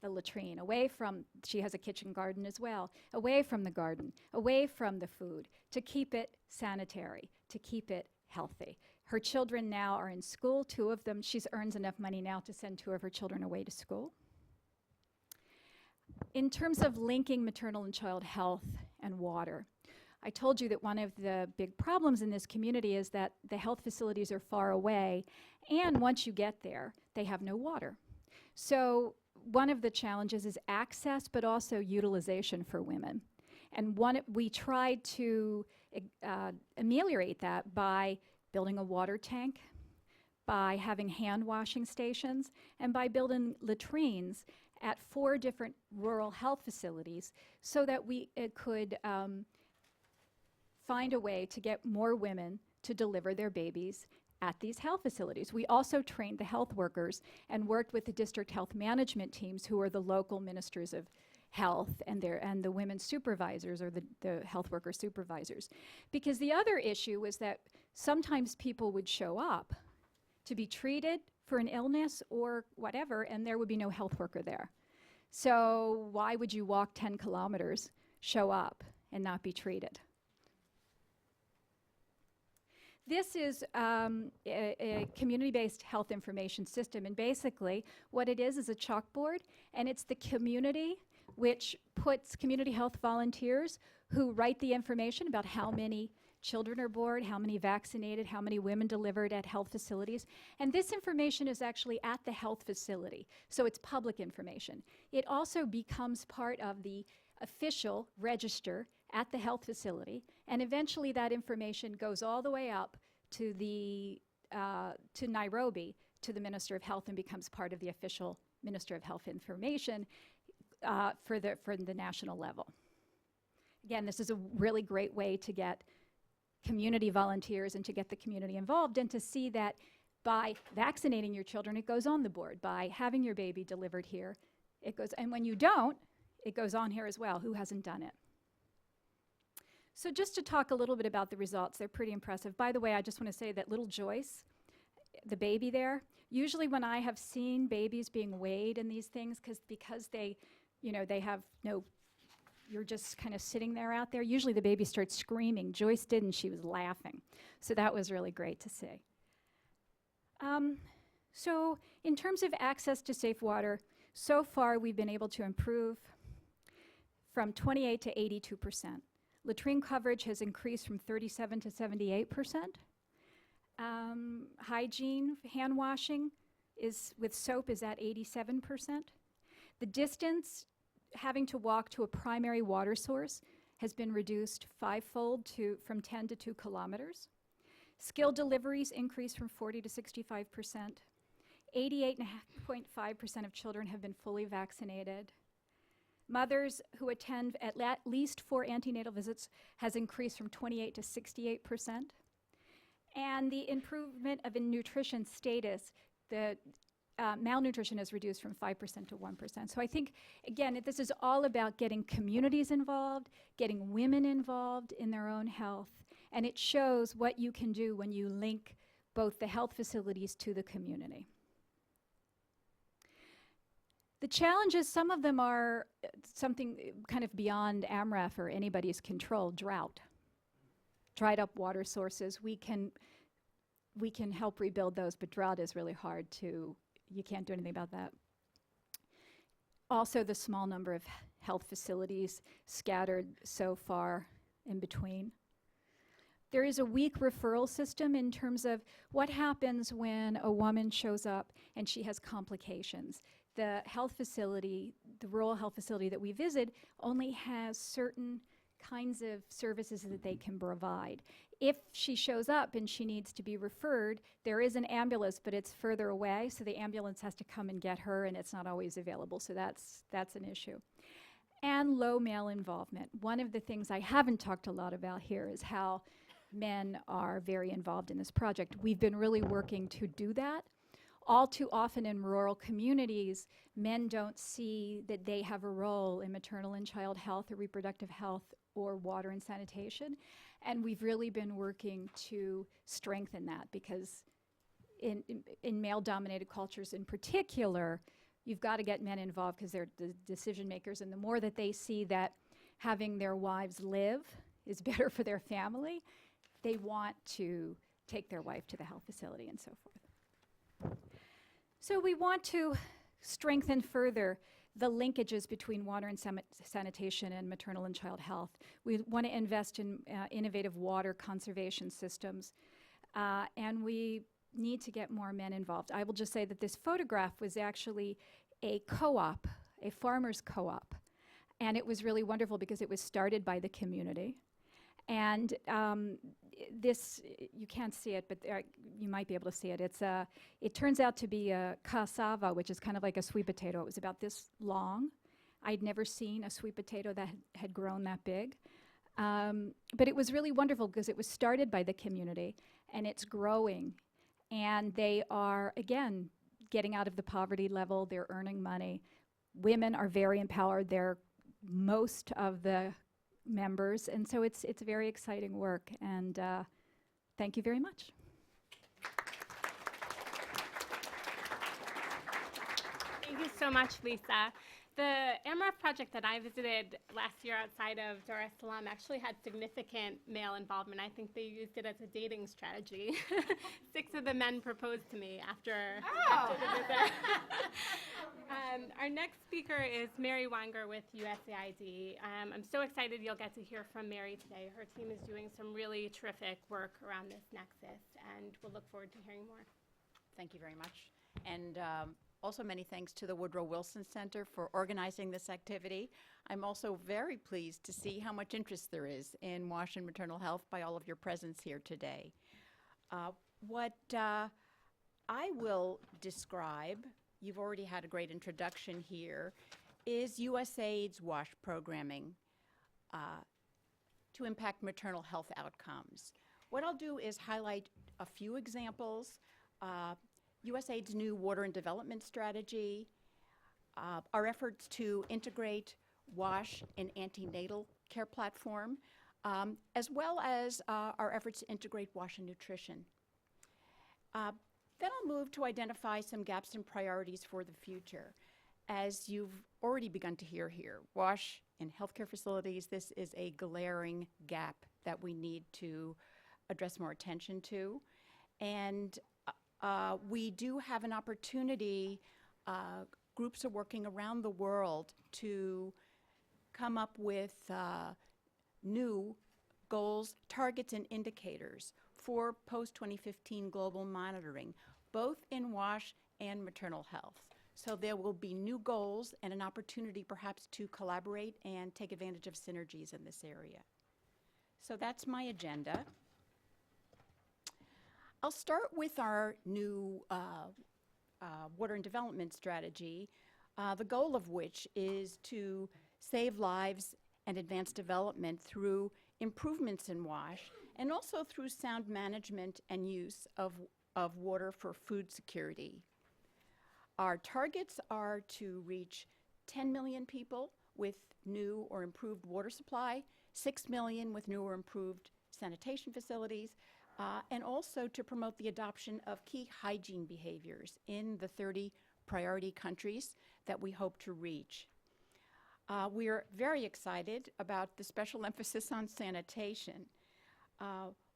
the latrine, she has a kitchen garden as well, away from the garden, away from the food, to keep it sanitary, to keep it healthy. Her children now are in school, 2 of them. She earns enough money now to send 2 of her children away to school. In terms of linking maternal and child health and water, I told you that one of the big problems in this community is that the health facilities are far away, and once you get there, they have no water. So one of the challenges is access, but also utilization for women. And we tried to ameliorate that by building a water tank, by having hand washing stations, and by building latrines at 4 different rural health facilities so that we could find a way to get more women to deliver their babies at these health facilities. We also trained the health workers and worked with the district health management teams, who are the local ministers of health, and the women's supervisors, or the health worker supervisors. Because the other issue was that sometimes people would show up to be treated for an illness or whatever, and there would be no health worker there. So why would you walk 10 kilometers, show up, and not be treated? This is a community-based health information system, and basically what it is a chalkboard, and it's the community which puts community health volunteers who write the information about how many children are born, how many vaccinated, how many women delivered at health facilities. And this information is actually at the health facility, so it's public information. It also becomes part of the official register at the health facility, and eventually that information goes all the way up to to Nairobi, to the Minister of Health, and becomes part of the official Minister of Health information for the national level. Again, this is a really great way to get community volunteers and to get the community involved, and to see that by vaccinating your children, it goes on the board. By having your baby delivered here, it goes, and when you don't, it goes on here as well. Who hasn't done it? So just to talk a little bit about the results, they're pretty impressive. By the way, I just want to say that little Joyce, the baby there, usually when I have seen babies being weighed in these things, because they, they have no, you're just kind of sitting there out there, usually the baby starts screaming. Joyce didn't, she was laughing. So that was really great to see. So in terms of access to safe water, so far we've been able to improve from 28 to 82%. Latrine coverage has increased from 37 to 78%. Hygiene, hand washing with soap is at 87%. The distance having to walk to a primary water source has been reduced fivefold from 10 to 2 kilometers. Skilled deliveries increased from 40 to 65%. 88.5% of children have been fully vaccinated. Mothers who attend at least 4 antenatal visits has increased from 28 to 68%. And the improvement of nutrition status, the malnutrition is reduced from 5% to 1%. So I think, again, this is all about getting communities involved, getting women involved in their own health, and it shows what you can do when you link both the health facilities to the community. The challenges, some of them are something kind of beyond AMREF or anybody's control. Drought, dried up water sources. We can help rebuild those, but drought is really hard to, you can't do anything about that. Also, the small number of health facilities scattered so far in between. There is a weak referral system in terms of what happens when a woman shows up and she has complications. The health facility, the rural health facility that we visit, only has certain kinds of services that they can provide. If she shows up and she needs to be referred, there is an ambulance, but it's further away, so the ambulance has to come and get her, and it's not always available, so that's an issue. And low male involvement. One of the things I haven't talked a lot about here is how men are very involved in this project. We've been really working to do that. All too often in rural communities, men don't see that they have a role in maternal and child health or reproductive health or water and sanitation. And we've really been working to strengthen that, because in male-dominated cultures in particular, you've got to get men involved because they're the decision makers. And the more that they see that having their wives live is better for their family, they want to take their wife to the health facility and so forth. So we want to strengthen further the linkages between water and sanitation and maternal and child health. We want to invest in innovative water conservation systems, and we need to get more men involved. I will just say that this photograph was actually a co-op, a farmer's co-op, and it was really wonderful because it was started by the community. And this, you can't see it, but you might be able to see it. It turns out to be a cassava, which is kind of like a sweet potato. It was about this long. I'd never seen a sweet potato that had grown that big. But it was really wonderful because it was started by the community, and it's growing. And they are, again, getting out of the poverty level. They're earning money. Women are very empowered. They're most of the members, and so it's very exciting work, and thank you very much. Thank you so much, Lisa. The AMREF project that I visited last year outside of Dar es Salaam actually had significant male involvement. I think they used it as a dating strategy. 6 of the men proposed to me after the visit. Our next speaker is Mary Wanger with USAID. I'm so excited you'll get to hear from Mary today. Her team is doing some really terrific work around this nexus, and we'll look forward to hearing more. Thank you very much. And also many thanks to the Woodrow Wilson Center for organizing this activity. I'm also very pleased to see how much interest there is in WASH and maternal health by all of your presence here today. What I will describe, you've already had a great introduction here, is USAID's WASH programming to impact maternal health outcomes. What I'll do is highlight a few examples. USAID's new water and development strategy, our efforts to integrate WASH and antenatal care platform, as well as our efforts to integrate WASH and nutrition. Then I'll move to identify some gaps and priorities for the future. As you've already begun to hear here, WASH in healthcare facilities, this is a glaring gap that we need to address more attention to. And we do have an opportunity, groups are working around the world to come up with new goals, targets, and indicators for post-2015 global monitoring, both in WASH and maternal health. So there will be new goals and an opportunity perhaps to collaborate and take advantage of synergies in this area. So that's my agenda. I'll start with our new water and development strategy, the goal of which is to save lives and advance development through improvements in WASH and also through sound management and use of water for food security. Our targets are to reach 10 million people with new or improved water supply, 6 million with new or improved sanitation facilities, and also to promote the adoption of key hygiene behaviors in the 30 priority countries that we hope to reach. We are very excited about the special emphasis on sanitation.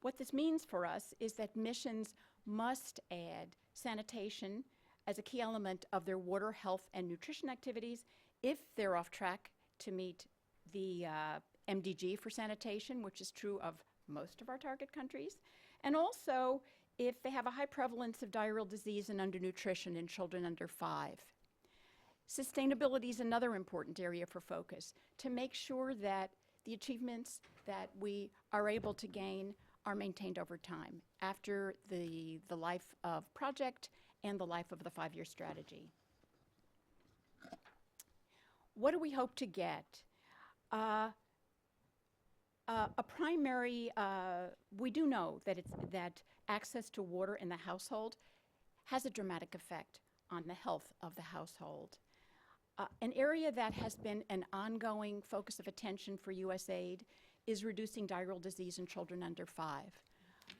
What this means for us is that missions must add sanitation as a key element of their water, health, and nutrition activities if they're off track to meet the MDG for sanitation, which is true of most of our target countries, and also if they have a high prevalence of diarrheal disease and undernutrition in children under 5. Sustainability is another important area for focus to make sure that the achievements that we are able to gain are maintained over time after the life of project and the life of the 5-year strategy. What do we hope to get? A primary, we do know that access to water in the household has a dramatic effect on the health of the household. An area that has been an ongoing focus of attention for USAID is reducing diarrheal disease in children under 5.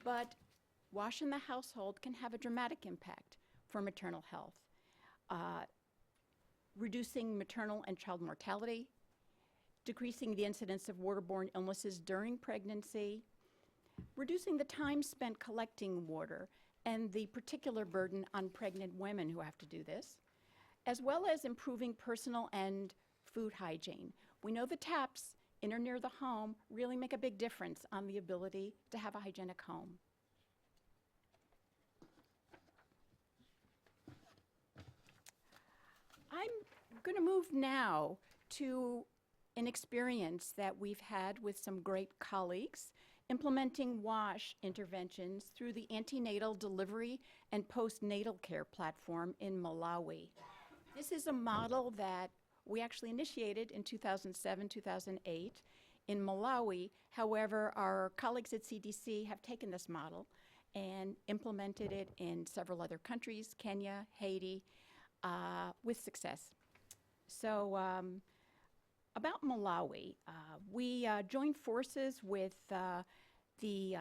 But WASH in the household can have a dramatic impact for maternal health, reducing maternal and child mortality, decreasing the incidence of waterborne illnesses during pregnancy, reducing the time spent collecting water and the particular burden on pregnant women who have to do this, as well as improving personal and food hygiene. We know the taps in or near the home really make a big difference on the ability to have a hygienic home. I'm going to move now to an experience that we've had with some great colleagues implementing WASH interventions through the antenatal delivery and postnatal care platform in Malawi. This is a model that we actually initiated in 2007, 2008 in Malawi. However, our colleagues at CDC have taken this model and implemented it in several other countries, Kenya, Haiti, with success. So about Malawi, we joined forces with the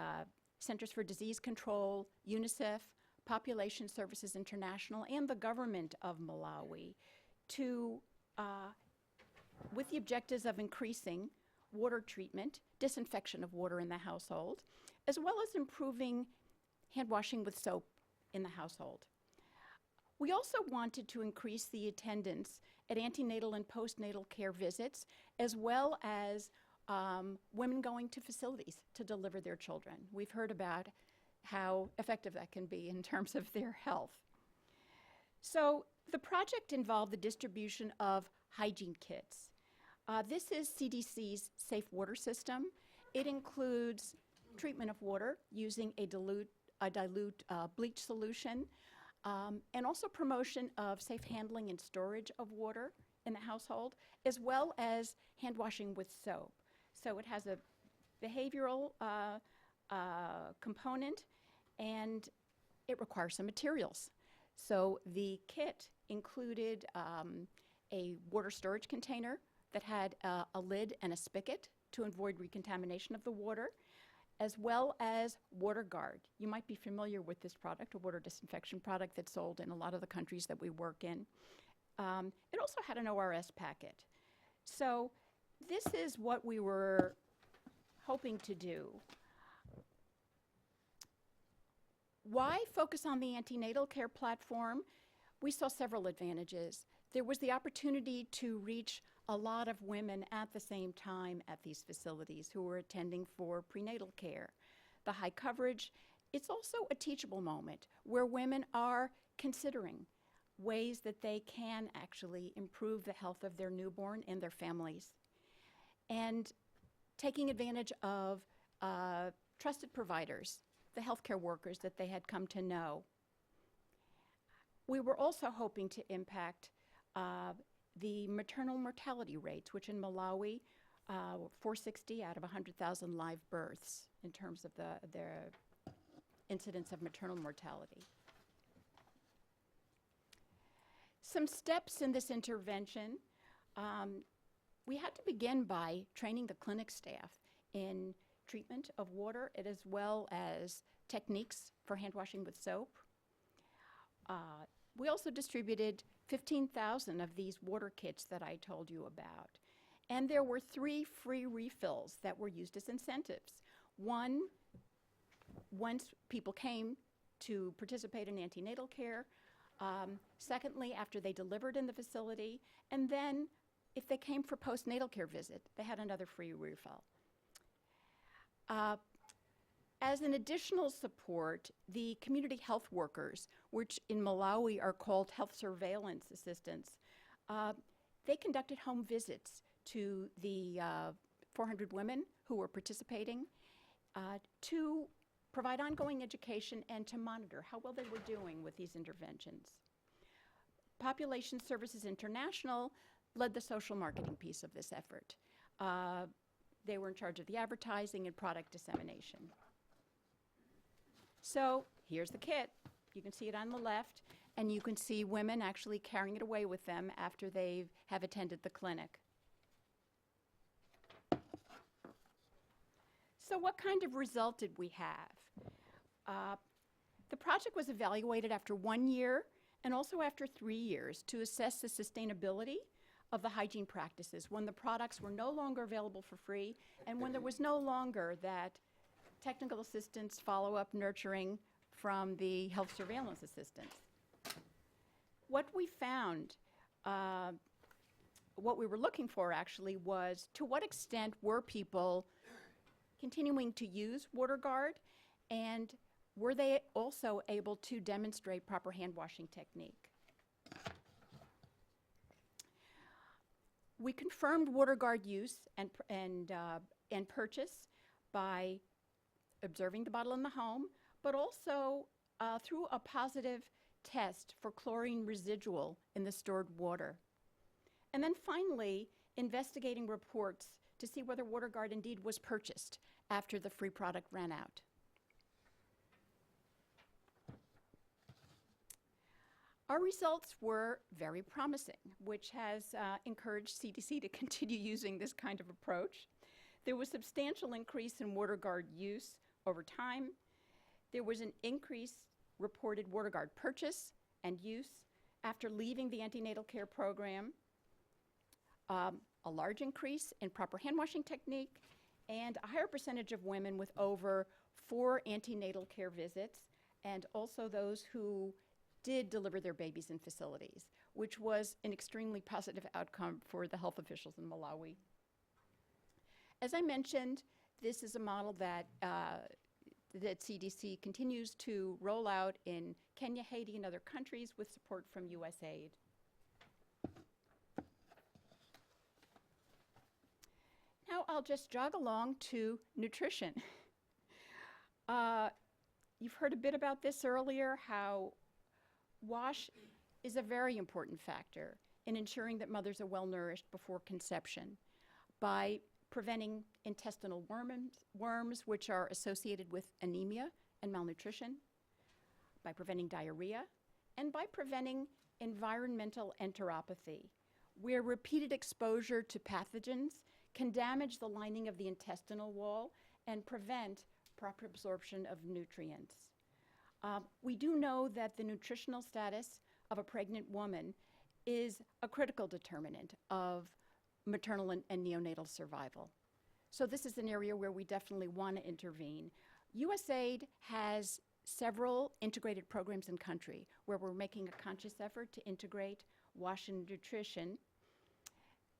Centers for Disease Control, UNICEF, Population Services International, and the government of Malawi to, with the objectives of increasing water treatment, disinfection of water in the household, as well as improving hand washing with soap in the household. We also wanted to increase the attendance at antenatal and postnatal care visits, as well as women going to facilities to deliver their children. We've heard about how effective that can be in terms of their health. So the project involved the distribution of hygiene kits. This is CDC's Safe Water System. It includes treatment of water using a dilute bleach solution, and also promotion of safe handling and storage of water in the household, as well as hand washing with soap. So it has a behavioral component, and it requires some materials. So the kit included a water storage container that had a lid and a spigot to avoid recontamination of the water, as well as WaterGuard. You might be familiar with this product, a water disinfection product that's sold in a lot of the countries that we work in. It also had an ORS packet. So this is what we were hoping to do. Why focus on the antenatal care platform? We saw several advantages. There was the opportunity to reach a lot of women at the same time at these facilities who were attending for prenatal care. The high coverage, it's also a teachable moment where women are considering ways that they can actually improve the health of their newborn and their families. And taking advantage of trusted providers, the healthcare workers that they had come to know. We were also hoping to impact the maternal mortality rates, which in Malawi, 460 out of 100,000 live births in terms of the incidence of maternal mortality. Some steps in this intervention. We had to begin by training the clinic staff in treatment of water as well as techniques for hand washing with soap. We also distributed 15,000 of these water kits that I told you about. And there were 3 free refills that were used as incentives. One, once people came to participate in antenatal care. Secondly, after they delivered in the facility. And then if they came for postnatal care visit, they had another free refill. As an additional support, the community health workers, which in Malawi are called health surveillance assistants, they conducted home visits to the 400 women who were participating to provide ongoing education and to monitor how well they were doing with these interventions. Population Services International led the social marketing piece of this effort. They were in charge of the advertising and product dissemination. So here's the kit. You can see it on the left, and you can see women actually carrying it away with them after they have attended the clinic. So what kind of result did we have? The project was evaluated after 1 year and also after 3 years to assess the sustainability of the hygiene practices when the products were no longer available for free and when there was no longer that technical assistance, follow-up, nurturing from the health surveillance assistants. What we found, what we were looking for actually was to what extent were people continuing to use WaterGuard, and were they also able to demonstrate proper hand washing technique? We confirmed WaterGuard use and purchase by observing the bottle in the home, but also through a positive test for chlorine residual in the stored water. And then finally, investigating reports to see whether WaterGuard indeed was purchased after the free product ran out. Our results were very promising, which has encouraged CDC to continue using this kind of approach. There was substantial increase in WaterGuard use over time. There was an increase reported WaterGuard purchase and use after leaving the antenatal care program, a large increase in proper hand washing technique, and a higher percentage of women with over 4 antenatal care visits, and also those who did deliver their babies in facilities, which was an extremely positive outcome for the health officials in Malawi. As I mentioned, this is a model that CDC continues to roll out in Kenya, Haiti, and other countries with support from USAID. Now I'll just jog along to nutrition. You've heard a bit about this earlier, how WASH is a very important factor in ensuring that mothers are well nourished before conception. By preventing intestinal worms which are associated with anemia and malnutrition, by preventing diarrhea, and by preventing environmental enteropathy, where repeated exposure to pathogens can damage the lining of the intestinal wall and prevent proper absorption of nutrients. We do know that the nutritional status of a pregnant woman is a critical determinant of maternal and neonatal survival. So this is an area where we definitely want to intervene. USAID has several integrated programs in country where we're making a conscious effort to integrate WASH and nutrition.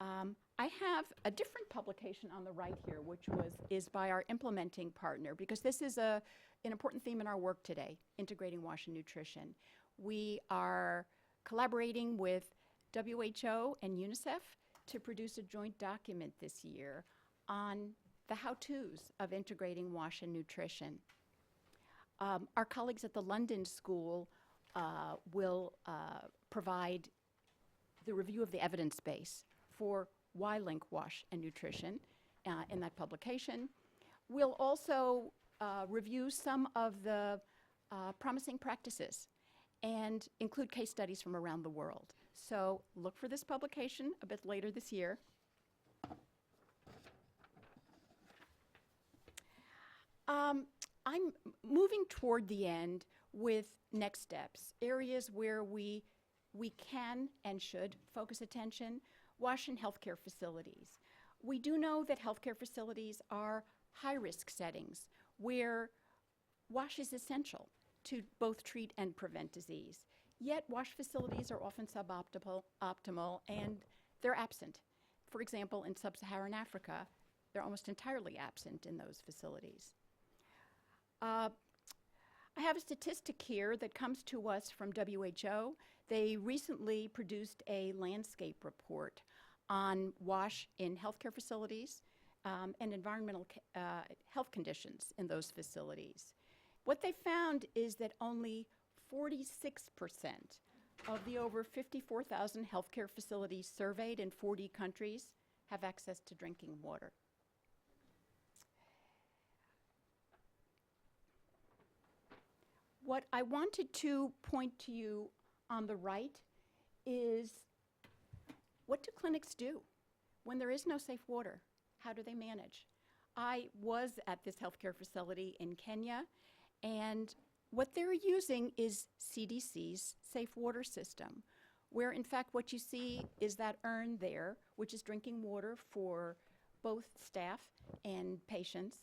I have a different publication on the right here, which is by our implementing partner, because this is an important theme in our work today, integrating WASH and nutrition. We are collaborating with WHO and UNICEF to produce a joint document this year on the how-tos of integrating WASH and nutrition. Our colleagues at the London School will provide the review of the evidence base for why link WASH and nutrition in that publication. We'll also review some of the promising practices and include case studies from around the world. So look for this publication a bit later this year. I'm moving toward the end with next steps, areas where we can and should focus attention. WASH in healthcare facilities. We do know that healthcare facilities are high-risk settings where WASH is essential to both treat and prevent disease. Yet WASH facilities are often suboptimal, and they're absent. For example, in sub-Saharan Africa, they're almost entirely absent in those facilities. I have a statistic here that comes to us from WHO. They recently produced a landscape report on WASH in healthcare facilities and environmental health conditions in those facilities. What they found is that only 46% of the over 54,000 healthcare facilities surveyed in 40 countries have access to drinking water. What I wanted to point to you on the right is, what do clinics do when there is no safe water? How do they manage? I was at this healthcare facility in Kenya, and what they're using is CDC's safe water system, where in fact what you see is that urn there, which is drinking water for both staff and patients.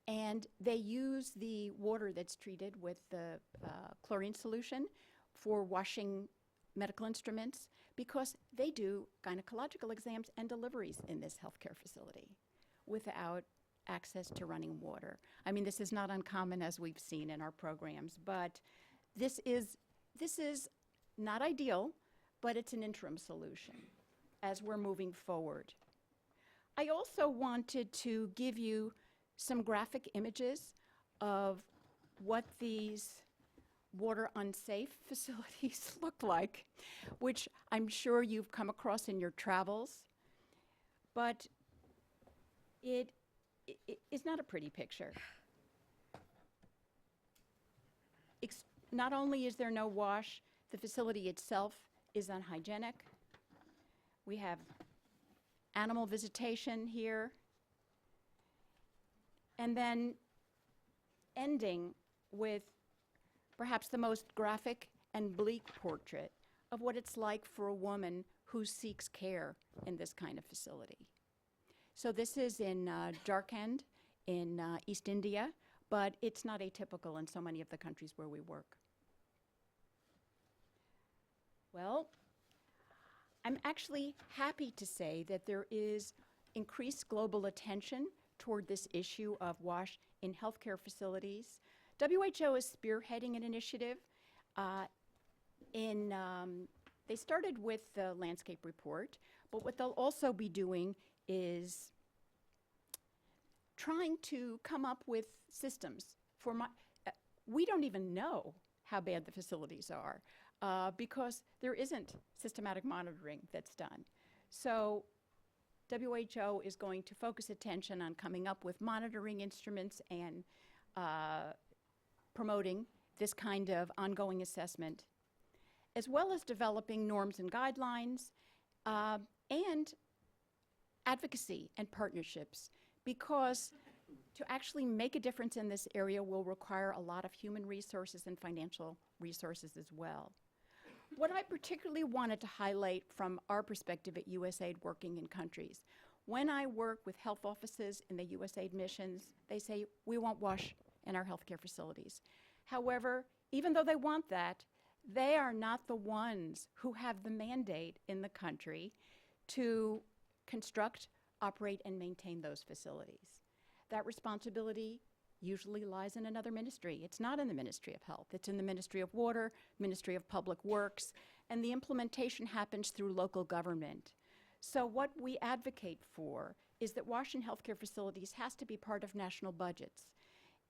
And they use the water that's treated with the chlorine solution for washing medical instruments, because they do gynecological exams and deliveries in this healthcare facility without access to running water. I mean, this is not uncommon, as we've seen in our programs, but this is not ideal, but it's an interim solution as we're moving forward. I also wanted to give you some graphic images of what these water unsafe facilities look like, which I'm sure you've come across in your travels, but it is not a pretty picture. Not only is there no wash, the facility itself is unhygienic. We have animal visitation here. And then ending with perhaps the most graphic and bleak portrait of what it's like for a woman who seeks care in this kind of facility. So this is in Jharkhand in East India, but it's not atypical in so many of the countries where we work. Well, I'm actually happy to say that there is increased global attention toward this issue of WASH in healthcare facilities. WHO is spearheading an initiative. They started with the landscape report, but what they'll also be doing is trying to come up with systems for we don't even know how bad the facilities are because there isn't systematic monitoring that's done. So WHO is going to focus attention on coming up with monitoring instruments and promoting this kind of ongoing assessment, as well as developing norms and guidelines and advocacy and partnerships, because to actually make a difference in this area will require a lot of human resources and financial resources as well. What I particularly wanted to highlight from our perspective at USAID working in countries, when I work with health offices in the USAID missions, they say, we want WASH in our healthcare facilities. However, even though they want that, they are not the ones who have the mandate in the country to construct, operate, and maintain those facilities. That responsibility usually lies in another ministry. It's not in the Ministry of Health. It's in the Ministry of Water, Ministry of Public Works, and the implementation happens through local government. So what we advocate for is that WASH in healthcare facilities has to be part of national budgets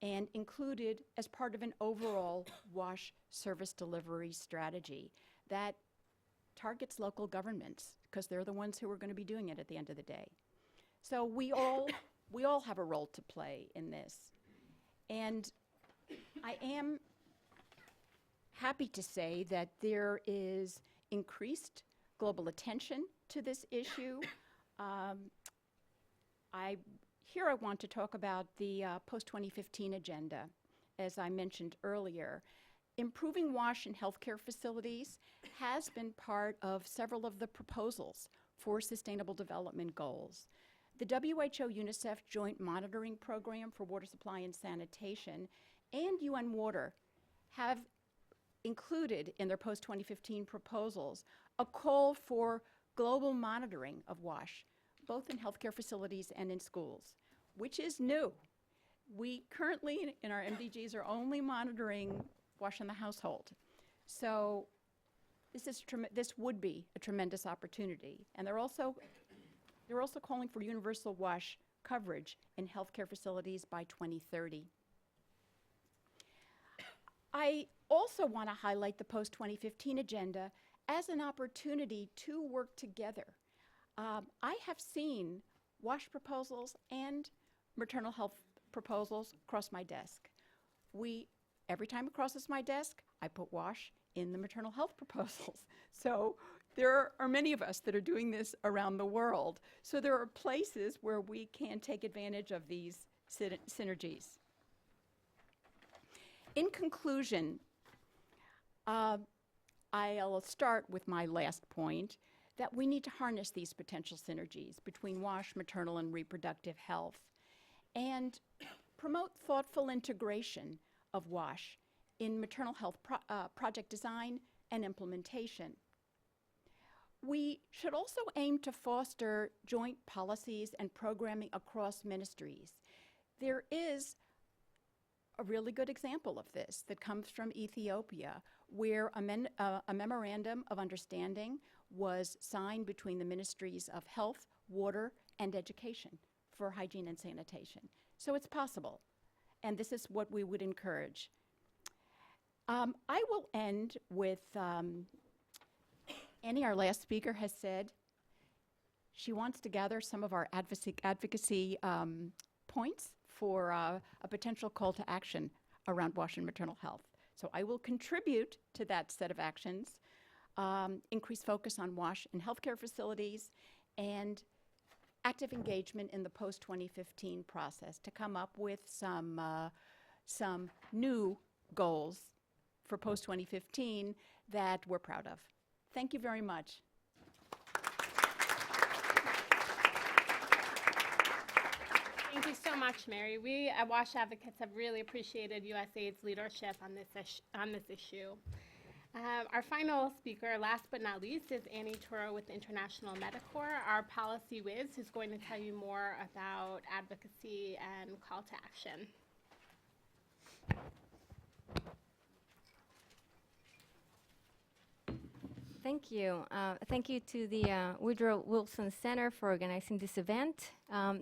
and included as part of an overall WASH service delivery strategy that targets local governments, because they're the ones who are going to be doing it at the end of the day. So we all have a role to play in this. And I am happy to say that there is increased global attention to this issue. Here I want to talk about the post-2015 agenda. As I mentioned earlier, improving WASH in healthcare facilities has been part of several of the proposals for Sustainable Development Goals. The WHO-UNICEF Joint Monitoring Program for Water Supply and Sanitation and UN Water have included in their post-2015 proposals a call for global monitoring of WASH, both in healthcare facilities and in schools, which is new. We currently, in our MDGs, are only monitoring WASH in the household. So this would be a tremendous opportunity. And they're also calling for universal WASH coverage in healthcare facilities by 2030. I also want to highlight the post-2015 agenda as an opportunity to work together. I have seen WASH proposals and maternal health proposals cross my desk. Every time it crosses my desk, I put WASH in the maternal health proposals. So there are many of us that are doing this around the world. So there are places where we can take advantage of these synergies. In conclusion, I'll start with my last point, that we need to harness these potential synergies between WASH, maternal, and reproductive health, and promote thoughtful integration of WASH in maternal health project design and implementation. We should also aim to foster joint policies and programming across ministries. There is a really good example of this that comes from Ethiopia, where a memorandum of understanding was signed between the Ministries of Health, Water, and Education for hygiene and sanitation. So it's possible, and this is what we would encourage. I will end with Annie, our last speaker, has said she wants to gather some of our advocacy points for a potential call to action around WASH and maternal health. So I will contribute to that set of actions, increase focus on WASH in healthcare facilities, and active engagement in the post-2015 process to come up with some new goals for post-2015 that we're proud of. Thank you very much. Thank you so much, Mary. We at WASH Advocates have really appreciated USAID's leadership on this issue. Our final speaker, last but not least, is Annie Toro with International Medicorps, our policy whiz, who's going to tell you more about advocacy and call to action. Thank you. Thank you to the Woodrow Wilson Center for organizing this event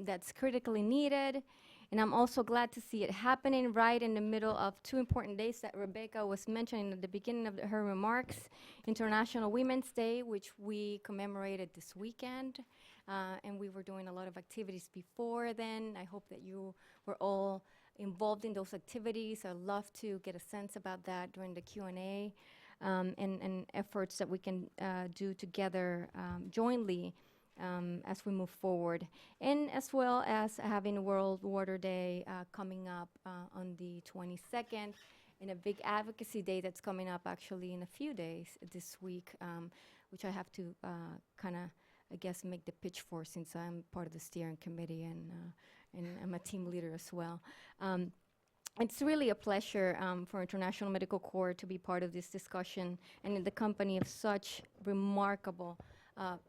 that's critically needed. And I'm also glad to see it happening right in the middle of two important days that Rebecca was mentioning at the beginning of her remarks. International Women's Day, which we commemorated this weekend, and we were doing a lot of activities before then. I hope that you were all involved in those activities. I'd love to get a sense about that during the Q&A, and efforts that we can do together jointly as we move forward, and as well as having World Water Day coming up on the 22nd, and a big advocacy day that's coming up actually in a few days this week, which I have to kind of, I guess, make the pitch for, since I'm part of the steering committee and I'm a team leader as well. It's really a pleasure for International Medical Corps to be part of this discussion and in the company of such remarkable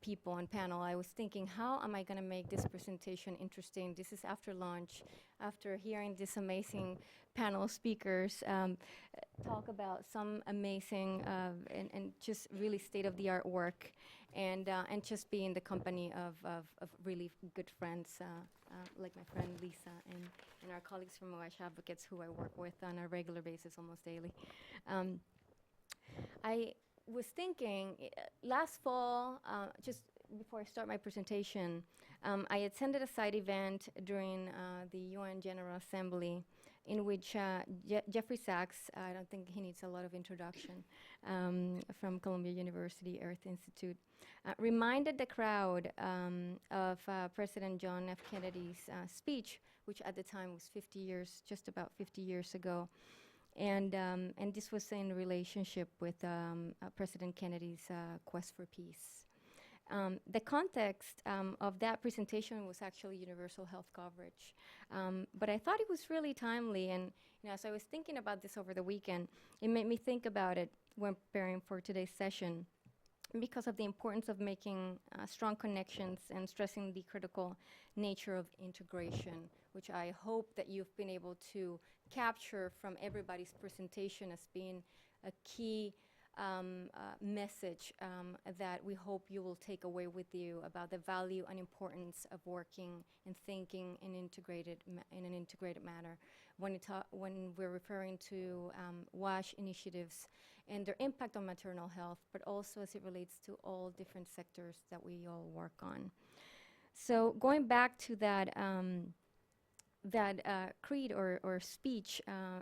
people on panel. I was thinking, how am I going to make this presentation interesting? This is after lunch, after hearing this amazing panel speakers talk about some amazing and just really state-of-the-art work, and just be in the company of really good friends like my friend Lisa and our colleagues from WASH Advocates, who I work with on a regular basis almost daily. I was thinking, last fall, just before I start my presentation, I attended a side event during the UN General Assembly, in which Jeffrey Sachs, I don't think he needs a lot of introduction, from Columbia University Earth Institute, reminded the crowd of President John F. Kennedy's speech, which at the time was 50 years, just about 50 years ago. And this was in relationship with President Kennedy's quest for peace. The context of that presentation was actually universal health coverage. But I thought it was really timely, and as I was thinking about this over the weekend, it made me think about it when preparing for today's session, because of the importance of making strong connections and stressing the critical nature of integration, which I hope that you've been able to capture from everybody's presentation as being a key message that we hope you will take away with you about the value and importance of working and thinking in an integrated manner when we're referring to WASH initiatives and their impact on maternal health, but also as it relates to all different sectors that we all work on. So going back to that creed or speech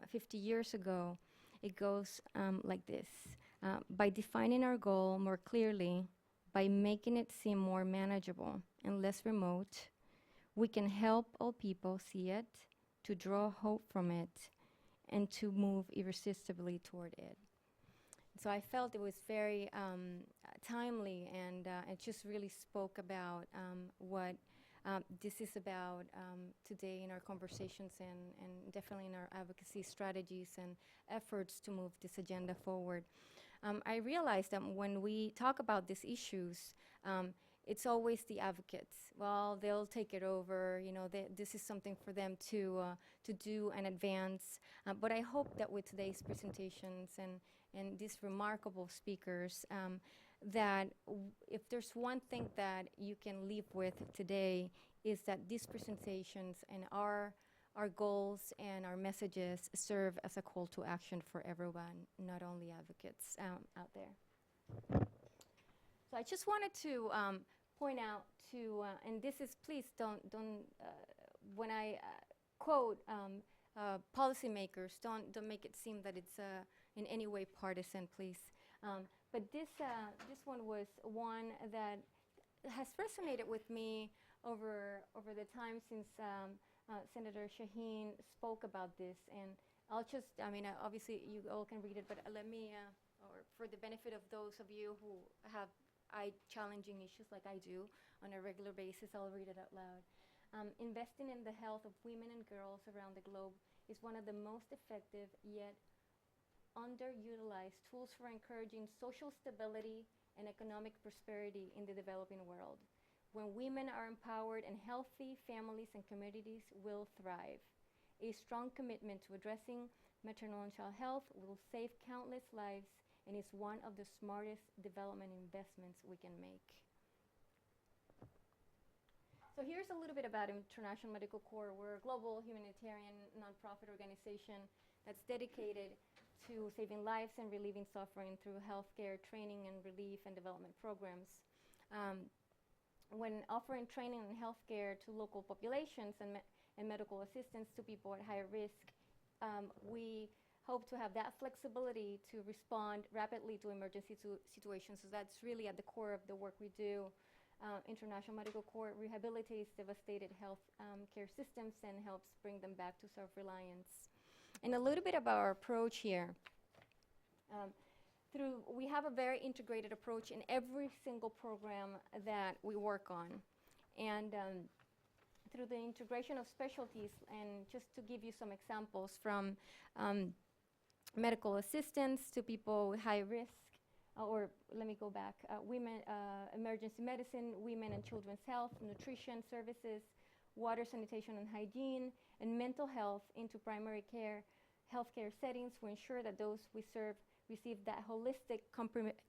50 years ago, it goes like this. By defining our goal more clearly, by making it seem more manageable and less remote, we can help all people see it, to draw hope from it, and to move irresistibly toward it. So I felt it was very timely, and it just really spoke about what this is about today in our conversations, and definitely in our advocacy strategies and efforts to move this agenda forward. I realized that when we talk about these issues, it's always the advocates. Well, they'll take it over. This is something for them to do and advance. But I hope that with today's presentations and these remarkable speakers, that if there's one thing that you can leave with today, is that these presentations and our goals and our messages serve as a call to action for everyone, not only advocates out there. So I just wanted to point out to, and this is, please don't when I quote policymakers, don't make it seem that it's in any way partisan, please. But this one was one that has resonated with me over the time since Senator Shaheen spoke about this, and I'll just, obviously you all can read it, but let me, or for the benefit of those of you who have eye-challenging issues like I do on a regular basis, I'll read it out loud. Investing in the health of women and girls around the globe is one of the most effective yet underutilized tools for encouraging social stability and economic prosperity in the developing world. When women are empowered and healthy, families and communities will thrive. A strong commitment to addressing maternal and child health will save countless lives and is one of the smartest development investments we can make. So here's a little bit about International Medical Corps. We're a global humanitarian nonprofit organization that's dedicated to saving lives and relieving suffering through healthcare training and relief and development programs. when offering training in healthcare to local populations and medical assistance to people at higher risk, we hope to have that flexibility to respond rapidly to emergency situations. So that's really at the core of the work we do. International Medical Corps rehabilitates devastated health care systems and helps bring them back to self-reliance. And a little bit about our approach here. We have a very integrated approach in every single program that we work on. And through the integration of specialties, and just to give you some examples from medical assistance to people with high risk, or let me go back, women, emergency medicine, women and children's health, nutrition services, water, sanitation and hygiene, and mental health into primary care, healthcare settings to ensure that those we serve receive that holistic,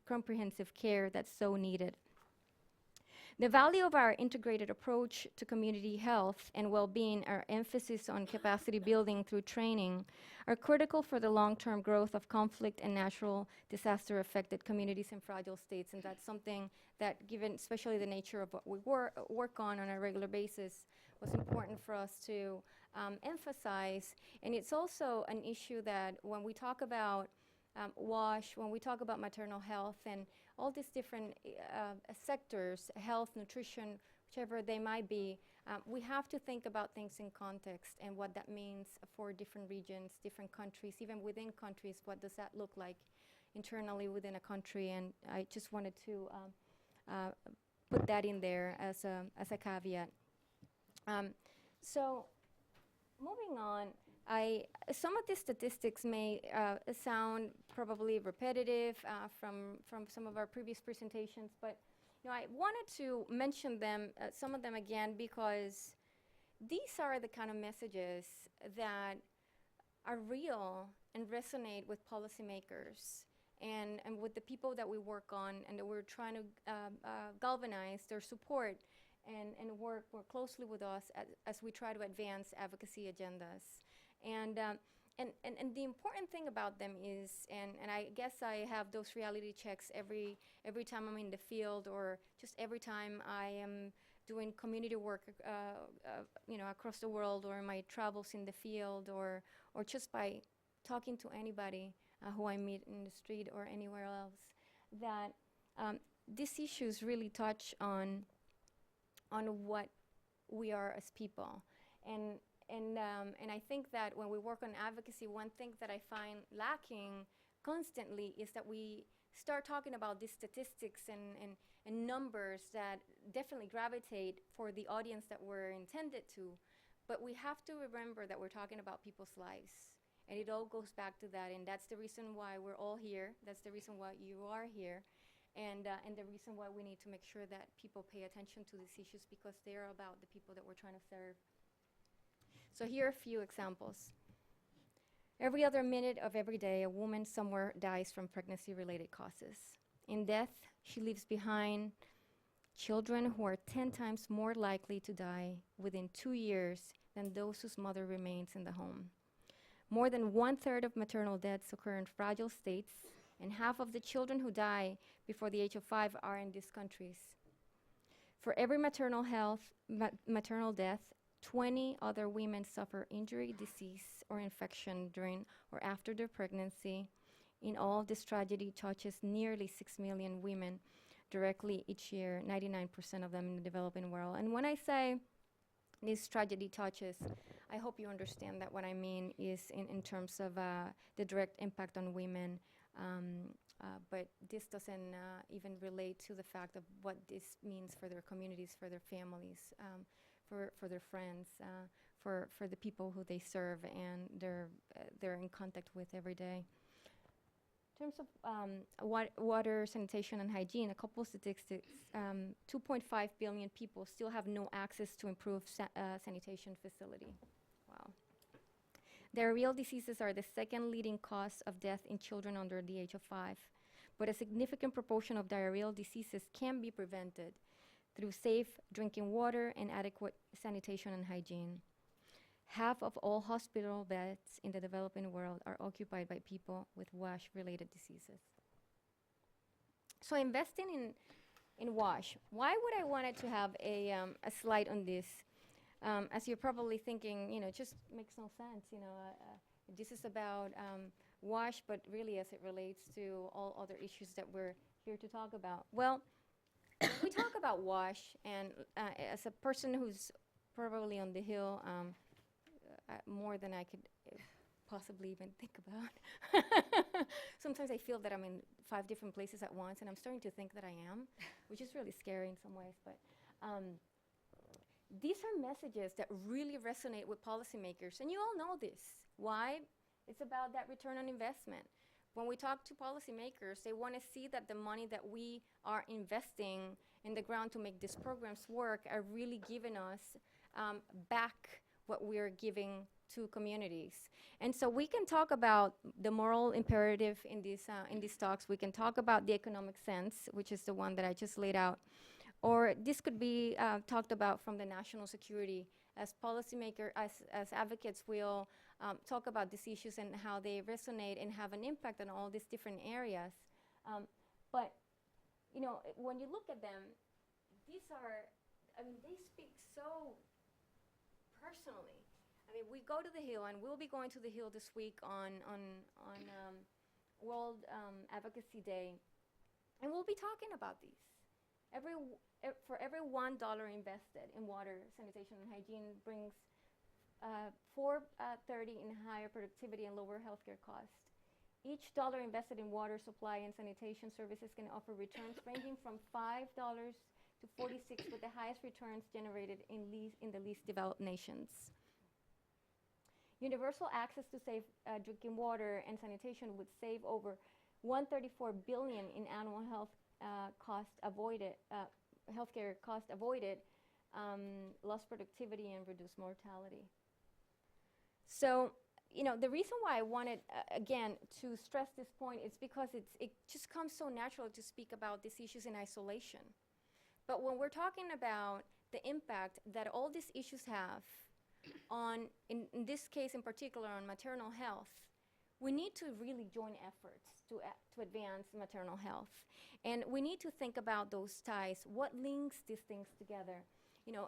comprehensive care that's so needed. The value of our integrated approach to community health and well-being, our emphasis on capacity building through training, are critical for the long-term growth of conflict and natural disaster-affected communities in fragile states. And that's something that, given especially the nature of what we work on a regular basis, was important for us to emphasize. And it's also an issue that when we talk about WASH, when we talk about maternal health and all these different sectors, health, nutrition, whichever they might be, we have to think about things in context and what that means for different regions, different countries, even within countries. What does that look like internally within a country? And I just wanted to put that in there as a caveat. So moving on, some of these statistics may sound probably repetitive from some of our previous presentations, but I wanted to mention them, some of them again, because these are the kind of messages that are real and resonate with policymakers and with the people that we work on and that we're trying to galvanize their support and work more closely with us as we try to advance advocacy agendas. And the important thing about them is, and I guess I have those reality checks every time I'm in the field, or just every time I am doing community work, across the world, or my travels in the field, or just by talking to anybody who I meet in the street or anywhere else, that these issues really touch on what we are as people. And I think that when we work on advocacy, one thing that I find lacking constantly is that we start talking about these statistics and numbers that definitely gravitate for the audience that we're intended to. But we have to remember that we're talking about people's lives. And it all goes back to that. And that's the reason why we're all here. That's the reason why you are here. And the reason why we need to make sure that people pay attention to these issues, because they're about the people that we're trying to serve. So here are a few examples. Every other minute of every day, a woman somewhere dies from pregnancy-related causes. In death, she leaves behind children who are 10 times more likely to die within 2 years than those whose mother remains in the home. More than 1/3 of maternal deaths occur in fragile states, and half of the children who die before the age of 5 are in these countries. For every maternal death, 20 other women suffer injury, disease, or infection during or after their pregnancy. In all, this tragedy touches nearly 6 million women directly each year, 99% of them in the developing world. And when I say this tragedy touches, I hope you understand that what I mean is in terms of the direct impact on women. But this doesn't even relate to the fact of what this means for their communities, for their families, for their friends, for the people who they serve and they're in contact with every day. In terms of water, sanitation, and hygiene, a couple of statistics, 2.5 billion people still have no access to improved sanitation facility. Wow. Diarrheal diseases are the second leading cause of death in children under the age of 5, but a significant proportion of diarrheal diseases can be prevented through safe drinking water and adequate sanitation and hygiene. Half of all hospital beds in the developing world are occupied by people with WASH-related diseases. So investing in WASH. Why would I wanted to have a slide on this? As you're probably thinking, it just makes no sense. This is about WASH, but really as it relates to all other issues that we're here to talk about. Well, when we talk about WASH, and as a person who's probably on the Hill more than I could possibly even think about. Sometimes I feel that I'm in 5 different places at once, and I'm starting to think that I am, which is really scary in some ways. But these are messages that really resonate with policymakers, and you all know this. Why? It's about that return on investment. When we talk to policymakers, they want to see that the money that we are investing in the ground to make these programs work are really giving us back what we're giving to communities. And so we can talk about the moral imperative in these talks. We can talk about the economic sense, which is the one that I just laid out. Or this could be talked about from the national security. As policymakers, as advocates, we'll talk about these issues and how they resonate and have an impact on all these different areas. But, when you look at them, these are, they speak so personally. We go to the Hill, and we'll be going to the Hill this week on World Advocacy Day, and we'll be talking about these. For every $1 invested in water, sanitation, and hygiene brings $4.30 in higher productivity and lower healthcare costs. Each dollar invested in water supply and sanitation services can offer returns ranging from $5 to 46, with the highest returns generated in the least developed nations. Universal access to safe drinking water and sanitation would save over $134 billion in annual healthcare cost avoided, lost productivity, and reduced mortality. So, the reason why I wanted, again, to stress this point is because it just comes so natural to speak about these issues in isolation. But when we're talking about the impact that all these issues have on, in this case in particular, on maternal health, we need to really join efforts to advance maternal health. And we need to think about those ties, what links these things together.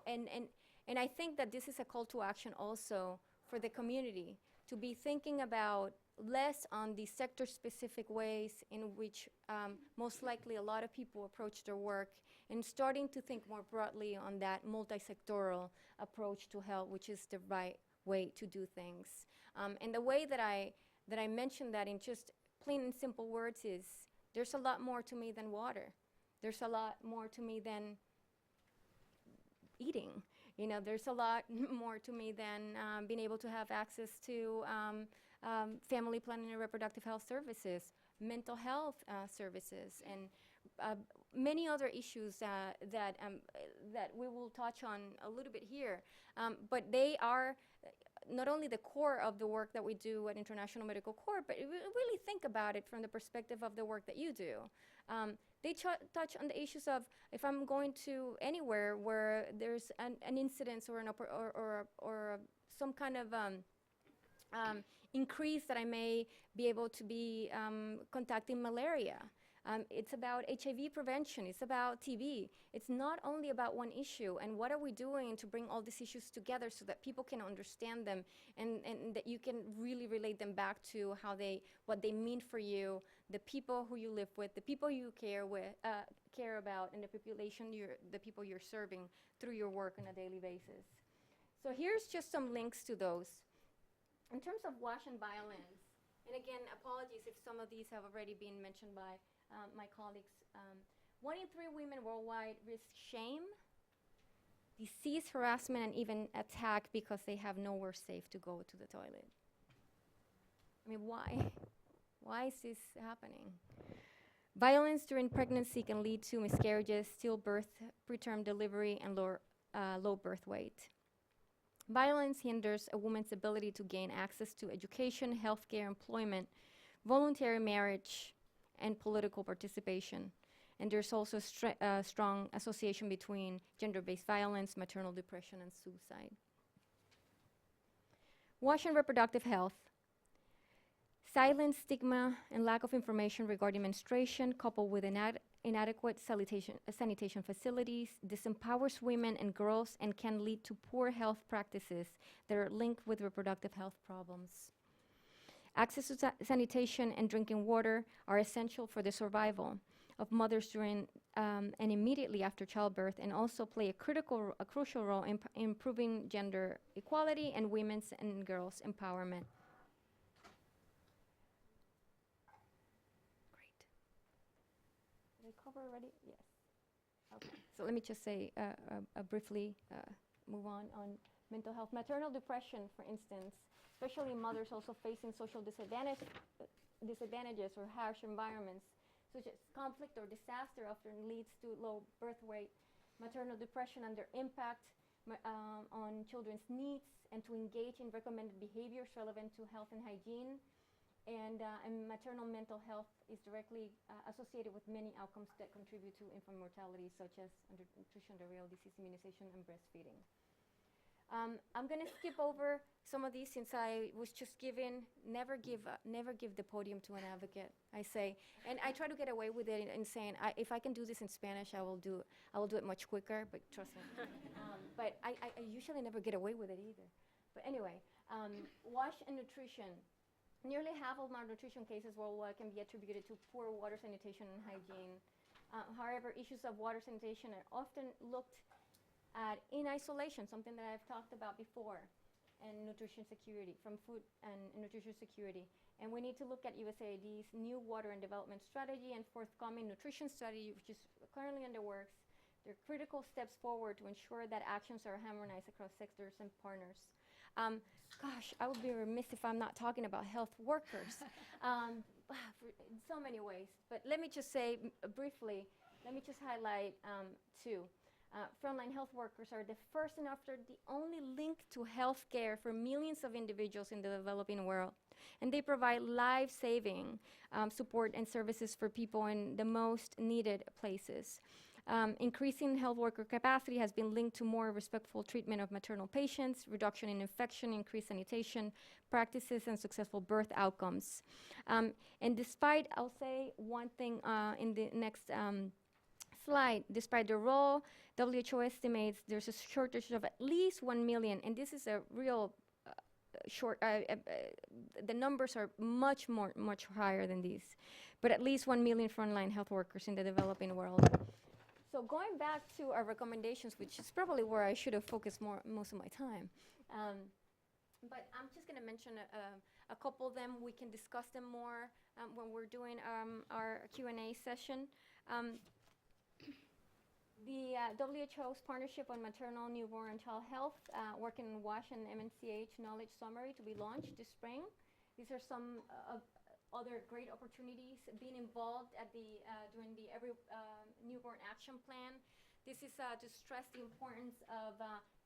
And I think that this is a call to action also for the community, to be thinking about less on the sector-specific ways in which most likely a lot of people approach their work, and starting to think more broadly on that multisectoral approach to health, which is the right way to do things. And the way that I mentioned that in just plain and simple words is, there's a lot more to me than water. There's a lot more to me than eating. There's a lot more to me than being able to have access to family planning and reproductive health services, mental health services, and many other issues that we will touch on a little bit here. But they are not only the core of the work that we do at International Medical Corps, but really think about it from the perspective of the work that you do. They touch on the issues of, if I'm going to anywhere where there's an incidence or some kind of increase that I may be able to be contacting malaria. It's about HIV prevention. It's about TB. It's not only about one issue. And what are we doing to bring all these issues together so that people can understand them, and that you can really relate them back to what they mean for you, the people who you live with, the people you care about, and the people you're serving through your work on a daily basis. So here's just some links to those. In terms of WASH and violence, and again, apologies if some of these have already been mentioned by my colleagues. 1 in 3 women worldwide risk shame, disease, harassment, and even attack because they have nowhere safe to go to the toilet. Why? Why is this happening? Violence during pregnancy can lead to miscarriages, stillbirth, preterm delivery, and low birth weight. Violence hinders a woman's ability to gain access to education, healthcare, employment, voluntary marriage, and political participation. And there's also a strong association between gender-based violence, maternal depression, and suicide. WASH and reproductive health. Silence, stigma, and lack of information regarding menstruation, coupled with inadequate sanitation facilities, disempowers women and girls, and can lead to poor health practices that are linked with reproductive health problems. Access to sanitation and drinking water are essential for the survival of mothers during and immediately after childbirth, and also play a crucial role in improving gender equality and women's and girls' empowerment. Great. Did I cover already? Yes. Okay. So let me just say briefly move on mental health. Maternal depression, for instance, especially mothers also facing social disadvantages or harsh environments, such as conflict or disaster, often leads to low birth weight. Maternal depression and their impact on children's needs, and to engage in recommended behaviors relevant to health and hygiene. And maternal mental health is directly associated with many outcomes that contribute to infant mortality, such as undernutrition, diarrheal disease, immunization, and breastfeeding. I'm going to skip over some of these since I was just given, never give the podium to an advocate, I say. And I try to get away with it in saying, if I can do this in Spanish, I will do it much quicker, but trust me. But I usually never get away with it either. But anyway, WASH and nutrition. Nearly half of malnutrition cases worldwide can be attributed to poor water sanitation and hygiene. However, issues of water sanitation are often looked at in isolation, something that I've talked about before, and nutrition security, from food and nutrition security. And we need to look at USAID's new water and development strategy and forthcoming nutrition strategy, which is currently in the works. They're critical steps forward to ensure that actions are harmonized across sectors and partners. Gosh, I would be remiss if I'm not talking about health workers in so many ways. But let me just say briefly, let me just highlight two. Frontline health workers are the first and often the only link to health care for millions of individuals in the developing world. And they provide life-saving support and services for people in the most needed places. Increasing health worker capacity has been linked to more respectful treatment of maternal patients, reduction in infection, increased sanitation practices, and successful birth outcomes. And despite, I'll say one thing in the next slide, despite the role, WHO estimates there's a shortage of at least 1 million, and this is a real the numbers are much higher than these, but at least 1 million frontline health workers in the developing world. So going back to our recommendations, which is probably where I should have focused most of my time, but I'm just going to mention a couple of them. We can discuss them more when we're doing our Q&A session. The WHO's partnership on maternal, newborn, and child health, working on WASH and MNCH knowledge summary to be launched this spring. These are some other great opportunities. Being involved at during the Every Newborn Action Plan. This is to stress the importance of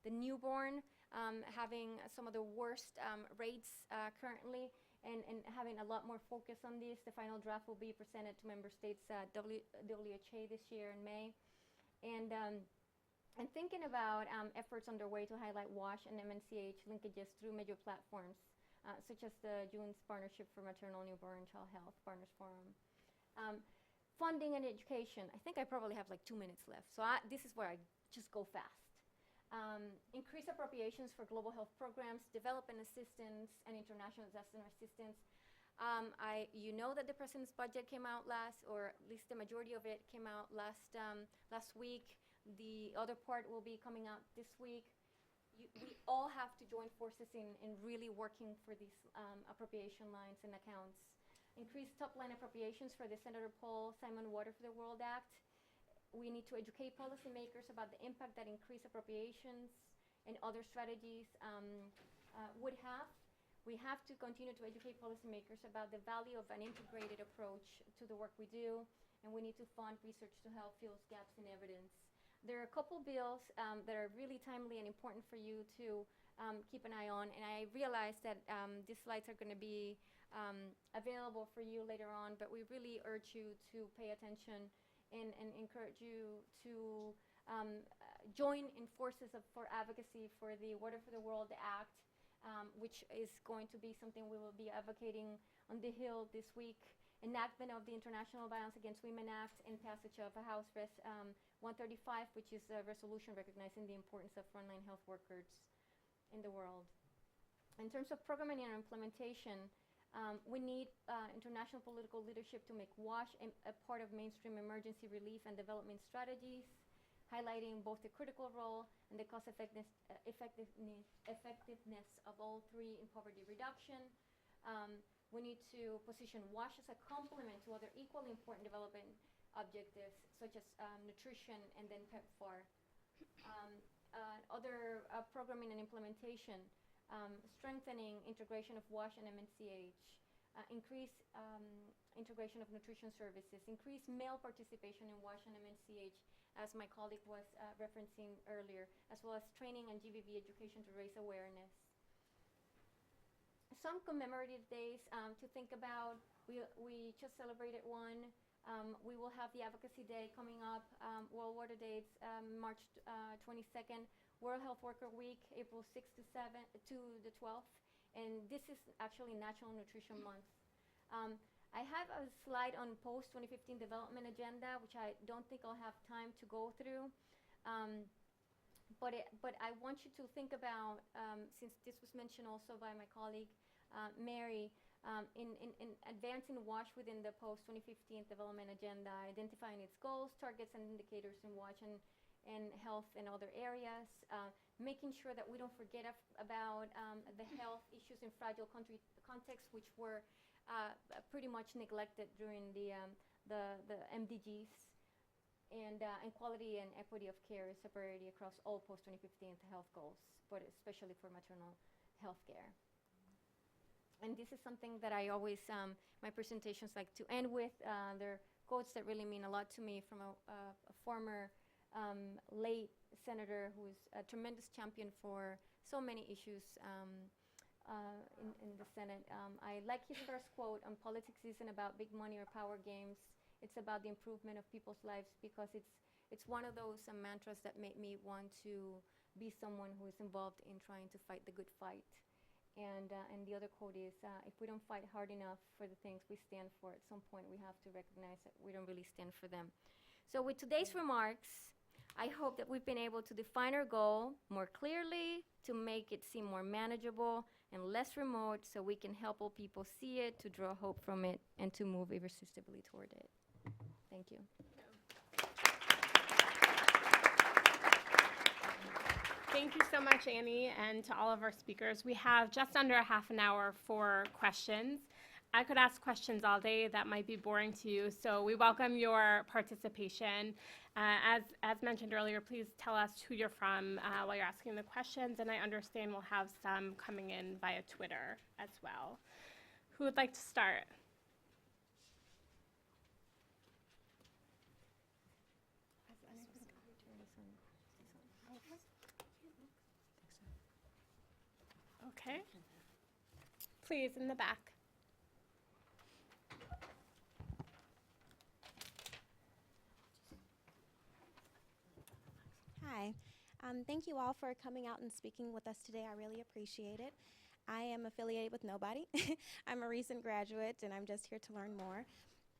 the newborn having some of the worst rates currently, and having a lot more focus on this. The final draft will be presented to member states at WHA this year in May. And thinking about efforts underway to highlight WASH and MNCH linkages through major platforms, such as the June's Partnership for Maternal, Newborn, and Child Health Partners Forum. Funding and education. I think I probably have like 2 minutes left, so this is where I just go fast. Increase appropriations for global health programs, development assistance, and international disaster assistance. You know that the president's budget came out or at least the majority of it came out last week. The other part will be coming out this week. We all have to join forces in really working for these appropriation lines and accounts. Increase top-line appropriations for the Senator Paul Simon Water for the World Act. We need to educate policymakers about the impact that increased appropriations and other strategies would have. We have to continue to educate policymakers about the value of an integrated approach to the work we do, and we need to fund research to help fill gaps in evidence. There are a couple bills that are really timely and important for you to keep an eye on, and I realize that these slides are going to be available for you later on, but we really urge you to pay attention and encourage you to join in forces for advocacy for the Water for the World Act, which is going to be something we will be advocating on the Hill this week, enactment of the International Violence Against Women Act and passage of House Res 135, which is a resolution recognizing the importance of frontline health workers in the world. In terms of programming and implementation, we need international political leadership to make WASH a part of mainstream emergency relief and development strategies, highlighting both the critical role and the cost effectiveness of all three in poverty reduction. We need to position WASH as a complement to other equally important development objectives, such as nutrition and then PEPFAR. Other programming and implementation, strengthening integration of WASH and MNCH, increase integration of nutrition services, increase male participation in WASH and MNCH, as my colleague was referencing earlier, as well as training and GBV education to raise awareness. Some commemorative days to think about. We just celebrated one. We will have the Advocacy Day coming up, World Water Day, March 22nd, World Health Worker Week, April 6th to the 12th, and this is actually National Nutrition Month. I have a slide on post-2015 development agenda, which I don't think I'll have time to go through. But I want you to think about, since this was mentioned also by my colleague, Mary, in advancing WASH within the post-2015 development agenda, identifying its goals, targets, and indicators in WASH and health in other areas, making sure that we don't forget about the health issues in fragile country contexts, which were pretty much neglected during the MDGs, and quality and equity of care is a priority across all post-2015 health goals, but especially for maternal health care. And this is something that I always, my presentations like to end with. They're quotes that really mean a lot to me from a former late senator who is a tremendous champion for so many issues in the Senate. I like his first quote on politics isn't about big money or power games. It's about the improvement of people's lives, because it's one of those mantras that made me want to be someone who is involved in trying to fight the good fight. And the other quote is, if we don't fight hard enough for the things we stand for, at some point we have to recognize that we don't really stand for them. So with today's remarks, I hope that we've been able to define our goal more clearly, to make it seem more manageable and less remote, so we can help all people see it, to draw hope from it, and to move irresistibly toward it. Thank you. Thank you so much, Annie, and to all of our speakers. We have just under a half an hour for questions. I could ask questions all day that might be boring to you, so we welcome your participation. As mentioned earlier, please tell us who you're from while you're asking the questions, and I understand we'll have some coming in via Twitter as well. Who would like to start? Okay. Please, in the back. Hi. Thank you all for coming out and speaking with us today. I really appreciate it. I am affiliated with nobody. I'm a recent graduate, and I'm just here to learn more.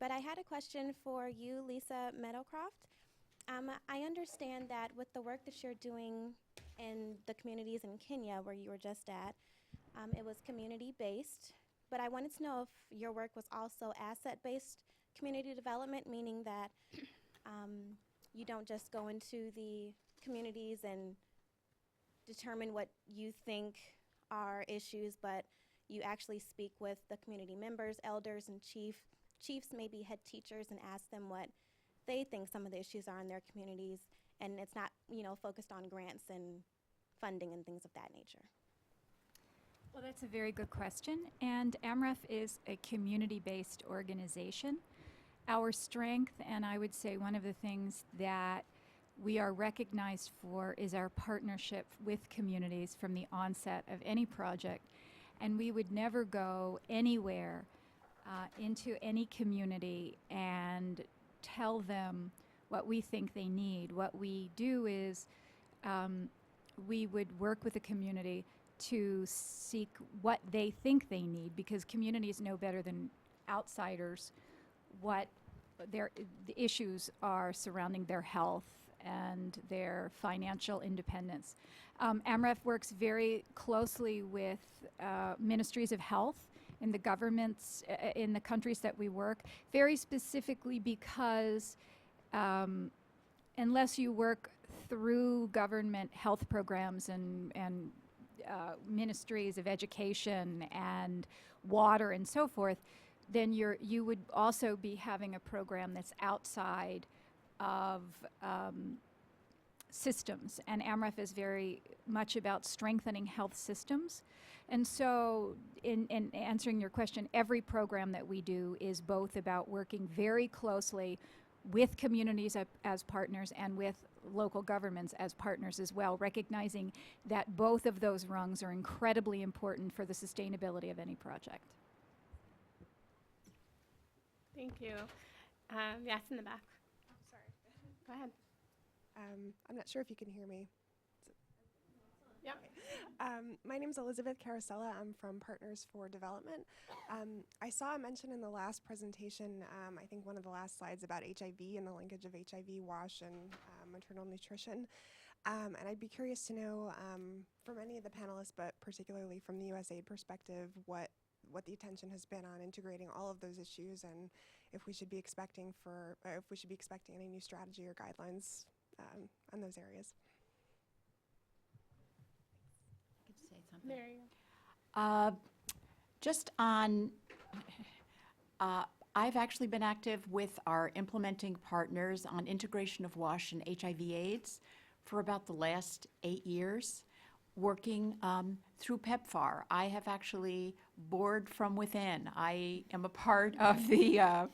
But I had a question for you, Lisa Meadowcroft. I understand that with the work that you're doing in the communities in Kenya, where you were just at, it was community-based, but I wanted to know if your work was also asset-based community development, meaning that you don't just go into the communities and determine what you think are issues, but you actually speak with the community members, elders, and chiefs, maybe head teachers, and ask them what they think some of the issues are in their communities, and it's not, focused on grants and funding and things of that nature. Well, that's a very good question, and AMREF is a community-based organization. Our strength, and I would say one of the things that we are recognized for, is our partnership with communities from the onset of any project, and we would never go anywhere into any community and tell them what we think they need. What we do is we would work with the community to seek what they think they need, because communities know better than outsiders what the issues are surrounding their health and their financial independence. AMREF works very closely with ministries of health in the governments, in the countries that we work, very specifically because unless you work through government health programs and ministries of education and water and so forth, then you would also be having a program that's outside of systems. And AMREF is very much about strengthening health systems. And so in answering your question, every program that we do is both about working very closely with communities as partners and with local governments as partners as well, recognizing that both of those rungs are incredibly important for the sustainability of any project. Thank you. Yes, in the back. Oh, sorry. Go ahead. I'm not sure if you can hear me. Yep. My name is Elizabeth Carosella. I'm from Partners for Development. I saw a mention in the last presentation, I think one of the last slides, about HIV and the linkage of HIV WASH and maternal nutrition. And I'd be curious to know from any of the panelists, but particularly from the USAID perspective, what the attention has been on integrating all of those issues, and if we should be expecting any new strategy or guidelines on those areas. Say something. There you go. Just on, I've actually been active with our implementing partners on integration of WASH and HIV/AIDS for about the last 8 years, working through PEPFAR. I have actually board from within. I am a part of the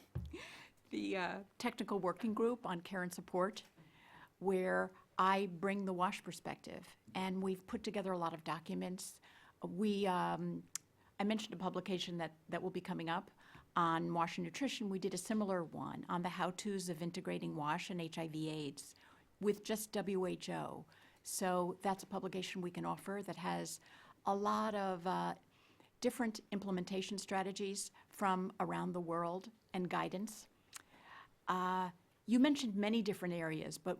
technical working group on care and support, where I bring the WASH perspective, and we've put together a lot of documents. I mentioned a publication that will be coming up on WASH and nutrition. We did a similar one on the how-tos of integrating WASH and HIV/AIDS with just WHO. So that's a publication we can offer that has a lot of different implementation strategies from around the world and guidance. You mentioned many different areas, but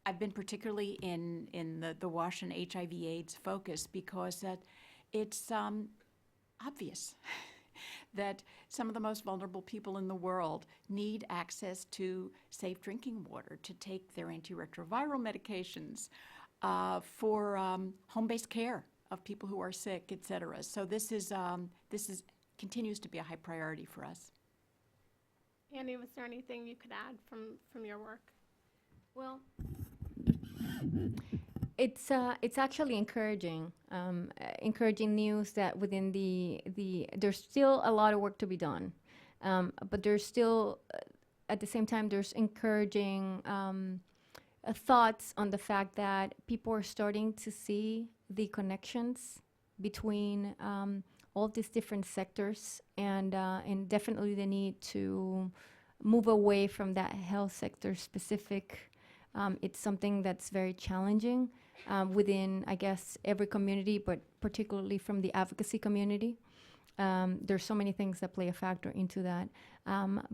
I've been particularly in the WASH and HIV/AIDS focus because that it's obvious that some of the most vulnerable people in the world need access to safe drinking water, to take their antiretroviral medications, for home-based care of people who are sick, et cetera. So this continues to be a high priority for us. Annie, was there anything you could add from your work? Well, it's actually encouraging news that within there's still a lot of work to be done, but there's still at the same time there's encouraging thoughts on the fact that people are starting to see the connections between all these different sectors, and definitely the need to move away from that health sector specific. It's something that's very challenging within, I guess, every community, but particularly from the advocacy community. There's so many things that play a factor into that.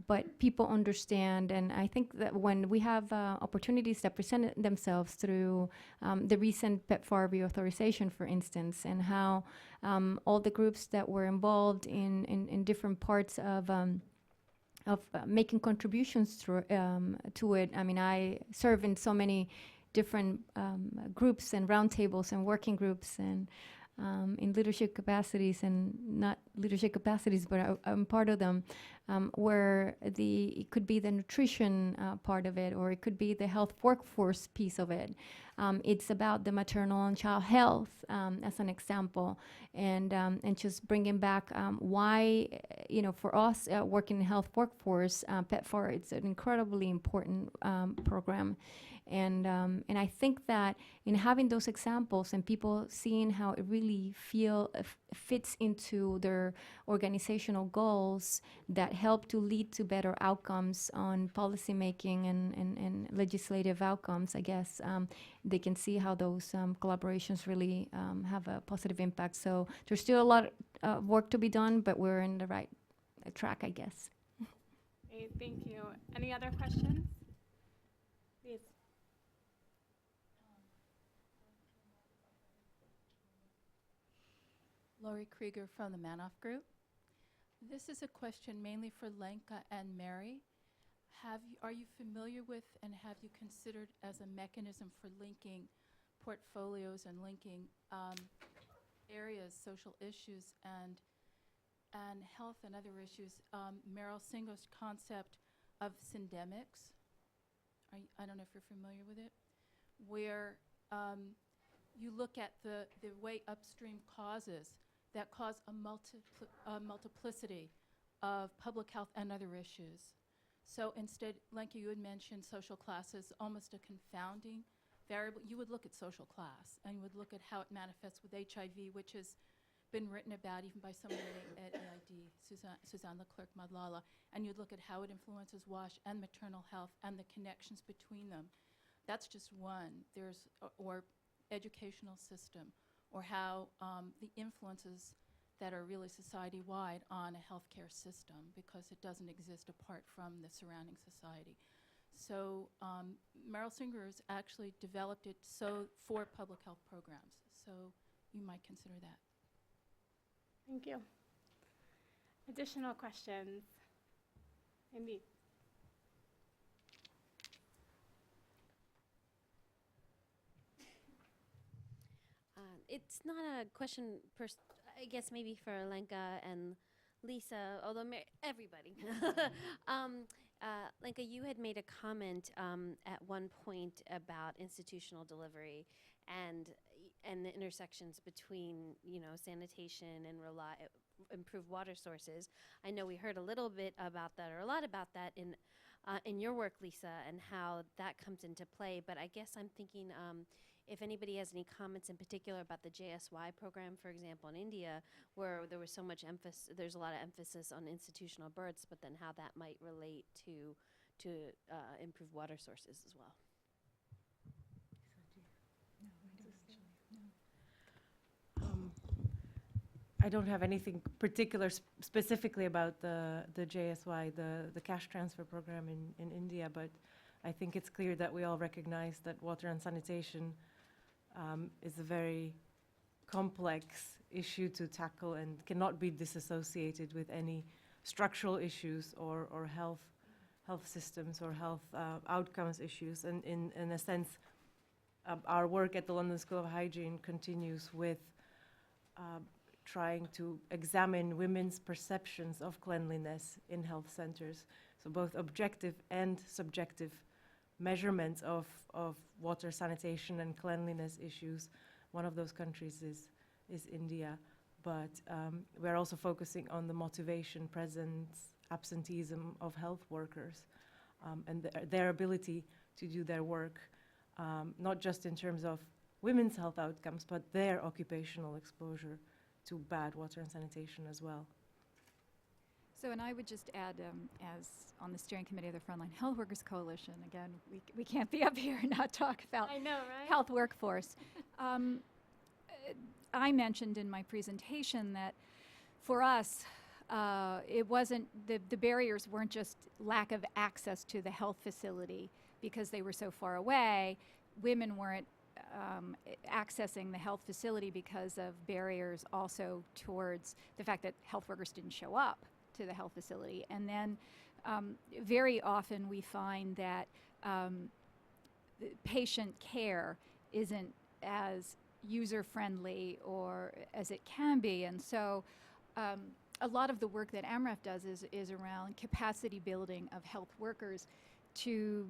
But people understand, and I think that when we have opportunities that present themselves through the recent PEPFAR reauthorization, for instance, and how all the groups that were involved in different parts of making contributions to it. I mean, I serve in so many different groups and roundtables and working groups and in leadership capacities and not leadership capacities, but I'm part of them, where it could be the nutrition part of it, or it could be the health workforce piece of it. It's about the maternal and child health, as an example, and just bringing back why, for us working in health workforce, PEPFAR, it's an incredibly important program. And I think that in having those examples and people seeing how it really fits into their organizational goals that help to lead to better outcomes on policy making and legislative outcomes, I guess, they can see how those collaborations really have a positive impact. So there's still a lot of work to be done, but we're in the right track, I guess. Great, thank you. Any other questions? Please. Lori Krieger from the Manoff Group. This is a question mainly for Lenka and Mary. Are you familiar with and have you considered as a mechanism for linking portfolios and linking areas, social issues, and health and other issues? Meryl Singer's concept of syndemics. I don't know if you're familiar with it, where you look at the way upstream causes that cause a multiplicity of public health and other issues. So instead, like you had mentioned, social class is almost a confounding variable. You would look at social class, and you would look at how it manifests with HIV, which has been written about even by someone at AID, Suzanne Leclerc-Madlala, and you'd look at how it influences WASH and maternal health and the connections between them. That's just one. There's, or educational system, or how the influences that are really society-wide on a healthcare system, because it doesn't exist apart from the surrounding society. So Meryl Singer has actually developed it for public health programs. So you might consider that. Thank you. Additional questions? Indeed. It's not a question, I guess maybe for Lenka and Lisa, although everybody. Lenka, you had made a comment at one point about institutional delivery and the intersections between, sanitation and improved water sources. I know we heard a little bit about that, or a lot about that in your work, Lisa, and how that comes into play. But I guess I'm thinking if anybody has any comments in particular about the JSY program, for example, in India, where there was so much emphasis, there's a lot of emphasis on institutional births, but then how that might relate to improved water sources as well. I don't have anything particular specifically about the JSY, the cash transfer program in India, but I think it's clear that we all recognize that water and sanitation is a very complex issue to tackle and cannot be disassociated with any structural issues or health systems or health outcomes issues. And in a sense, our work at the London School of Hygiene continues with trying to examine women's perceptions of cleanliness in health centers. So both objective and subjective measurements of water, sanitation, and cleanliness issues. One of those countries is India, but we're also focusing on the motivation, presence, absenteeism of health workers, and their ability to do their work, not just in terms of women's health outcomes, but their occupational exposure to bad water and sanitation as well. So, and I would just add, as on the steering committee of the Frontline Health Workers Coalition, again, we can't be up here and not talk about I know, right? health workforce. I mentioned in my presentation that for us, it wasn't, the barriers weren't just lack of access to the health facility because they were so far away. Women weren't accessing the health facility because of barriers also towards the fact that health workers didn't show up to the health facility. And then very often we find that patient care isn't as user-friendly or as it can be. And so a lot of the work that AMREF does is around capacity building of health workers to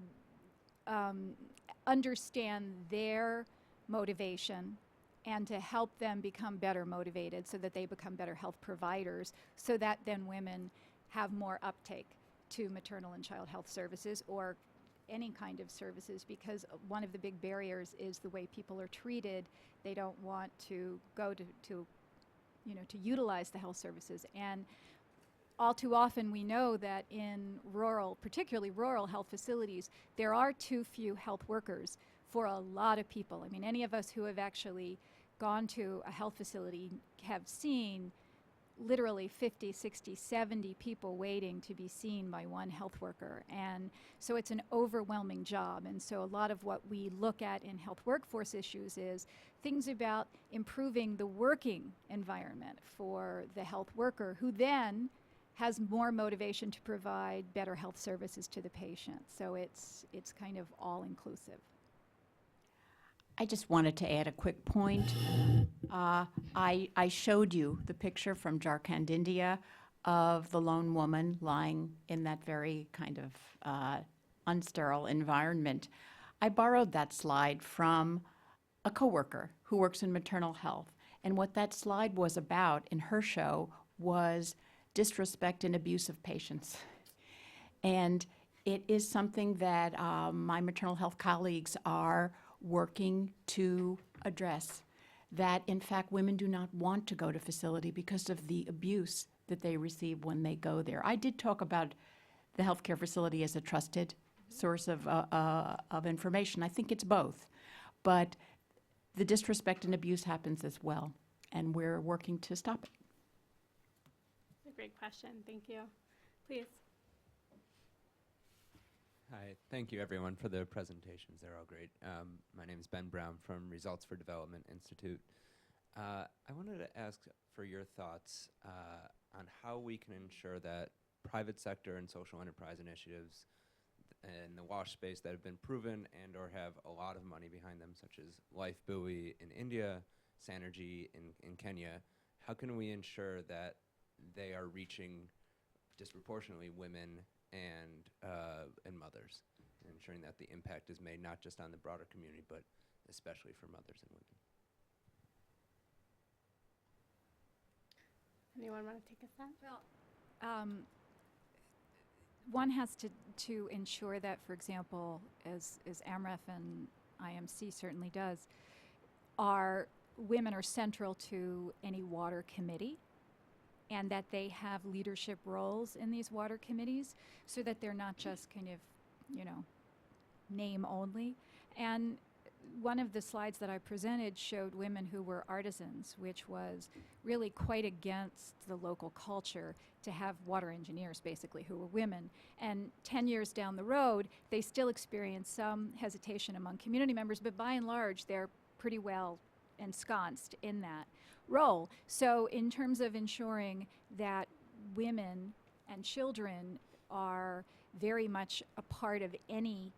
understand their motivation and to help them become better motivated so that they become better health providers, so that then women have more uptake to maternal and child health services or any kind of services, because one of the big barriers is the way people are treated. They don't want to go to utilize the health services. And all too often we know that in rural, particularly rural health facilities, there are too few health workers for a lot of people. I mean, any of us who have actually gone to a health facility have seen literally 50, 60, 70 people waiting to be seen by one health worker. And so it's an overwhelming job. And so a lot of what we look at in health workforce issues is things about improving the working environment for the health worker, who then has more motivation to provide better health services to the patient. So it's kind of all inclusive. I just wanted to add a quick point. I showed you the picture from Jharkhand, India, of the lone woman lying in that very kind of unsterile environment. I borrowed that slide from a coworker who works in maternal health. And what that slide was about in her show was disrespect and abuse of patients. And it is something that my maternal health colleagues are working to address, that in fact women do not want to go to facility because of the abuse that they receive when they go there. I did talk about the healthcare facility as a trusted source of information. I think it's both, but the disrespect and abuse happens as well, and we're working to stop it. That's a great question. Thank you. Please. Hi, thank you everyone for the presentations. They're all great. My name is Ben Brown from Results for Development Institute. I wanted to ask for your thoughts on how we can ensure that private sector and social enterprise initiatives in the WASH space that have been proven and or have a lot of money behind them, such as Life Buoy in India, Sanergy in Kenya, how can we ensure that they are reaching disproportionately women and mothers, and ensuring that the impact is made not just on the broader community, but especially for mothers and women? Anyone want to take a shot? Well, one has to ensure that, for example, as AMREF and IMC certainly does, women are central to any water committee, and that they have leadership roles in these water committees, so that they're not just kind of, name only. And one of the slides that I presented showed women who were artisans, which was really quite against the local culture to have water engineers, basically, who were women. And 10 years down the road, they still experience some hesitation among community members, but by and large, they're pretty well ensconced in that role. So in terms of ensuring that women and children are very much a part of any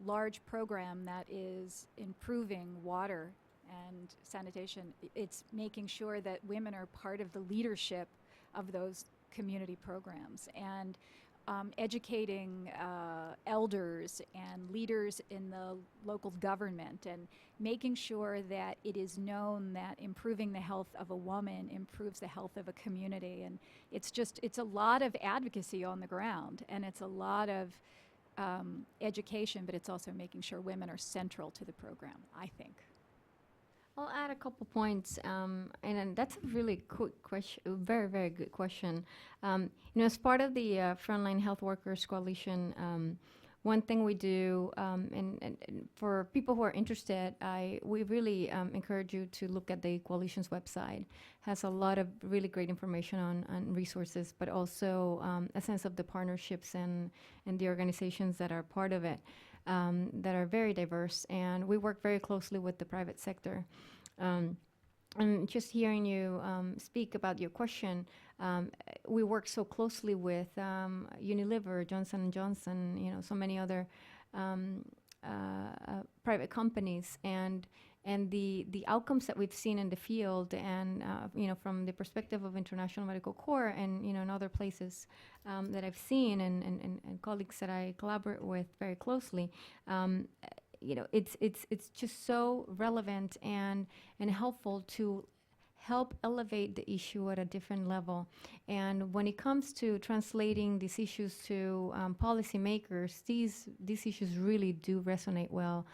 large program that is improving water and sanitation, it's making sure that women are part of the leadership of those community programs, and educating elders and leaders in the local government, and making sure that it is known that improving the health of a woman improves the health of a community. And it's a lot of advocacy on the ground, and it's a lot of education, but it's also making sure women are central to the program, I think. I'll add a couple points, and that's a really quick question, very, very good question. As part of the Frontline Health Workers Coalition, one thing we do, and for people who are interested, we really encourage you to look at the coalition's website. It has a lot of really great information on resources, but also a sense of the partnerships and the organizations that are part of it. That are very diverse, and we work very closely with the private sector. And just hearing you speak about your question, we work so closely with Unilever, Johnson & Johnson, so many other private companies, and the outcomes that we've seen in the field, and from the perspective of International Medical Corps, and in other places that I've seen, and colleagues that I collaborate with very closely, it's just so relevant and helpful to help elevate the issue at a different level. And when it comes to translating these issues to policymakers, these issues really do resonate well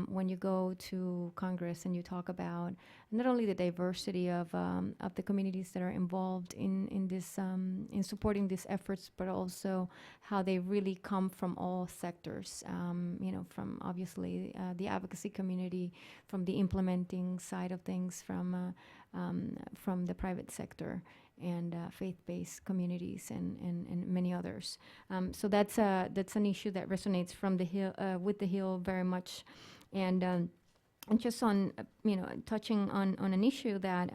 when you go to Congress and you talk about not only the diversity of the communities that are involved in this in supporting these efforts, but also how they really come from all sectors. From obviously the advocacy community, from the implementing side of things, from from the private sector and faith-based communities and many others. So that's an issue that resonates from the Hill with the Hill very much, and just on touching on an issue that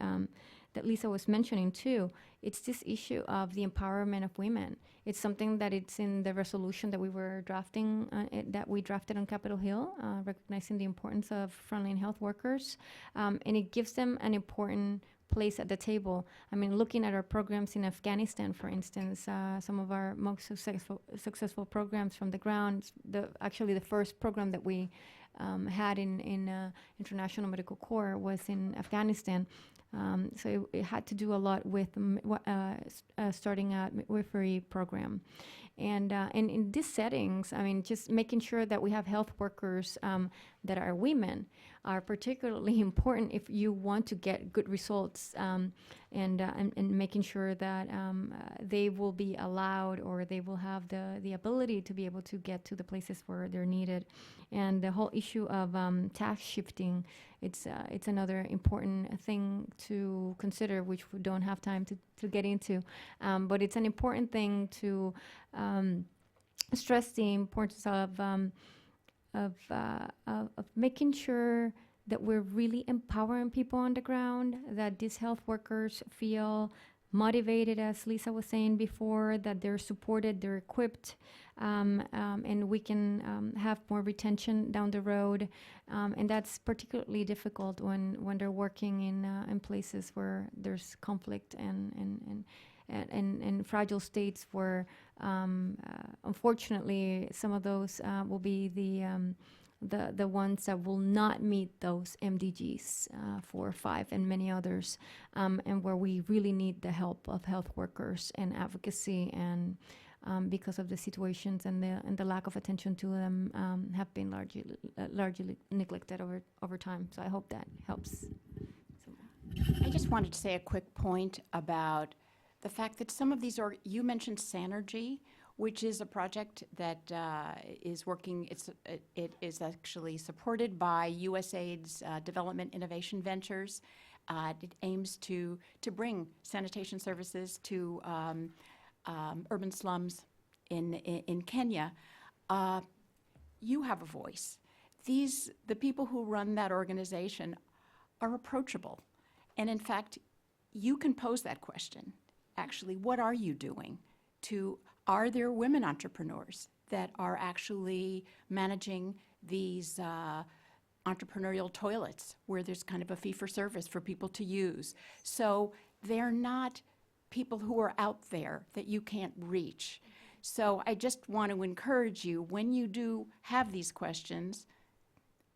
that Lisa was mentioning too. It's this issue of the empowerment of women. It's something that it's in the resolution that we were drafting, that we drafted on Capitol Hill, recognizing the importance of frontline health workers, and it gives them an important place at the table. I mean, looking at our programs in Afghanistan, for instance, some of our most successful programs from the ground. Actually, the first program that we had in International Medical Corps was in Afghanistan. So it had to do a lot with starting a midwifery program. And in these settings, I mean, just making sure that we have health workers that are women are particularly important if you want to get good results, and making sure that they will be allowed, or they will have the ability to be able to get to the places where they're needed. And the whole issue of task shifting, it's another important thing to consider, which we don't have time to get into. But it's an important thing to stress the importance of making sure that we're really empowering people on the ground, that these health workers feel motivated, as Lisa was saying before, that they're supported, they're equipped, and we can have more retention down the road. And that's particularly difficult when they're working in places where there's conflict and fragile states where, unfortunately, some of those will be the ones that will not meet those MDGs 4 or 5 and many others, and where we really need the help of health workers and advocacy, and because of the situations and the lack of attention to them have been largely neglected over time. So I hope that helps. I just wanted to say a quick point about the fact that some of these you mentioned Sanergy, which is a project that is working. It is actually supported by USAID's Development Innovation Ventures. It aims to bring sanitation services to urban slums in Kenya. You have a voice. The people who run that organization are approachable, and in fact, you can pose that question. Actually, what are you doing are there women entrepreneurs that are actually managing these entrepreneurial toilets where there's kind of a fee-for-service for people to use? So they're not people who are out there that you can't reach. So I just want to encourage you, when you do have these questions,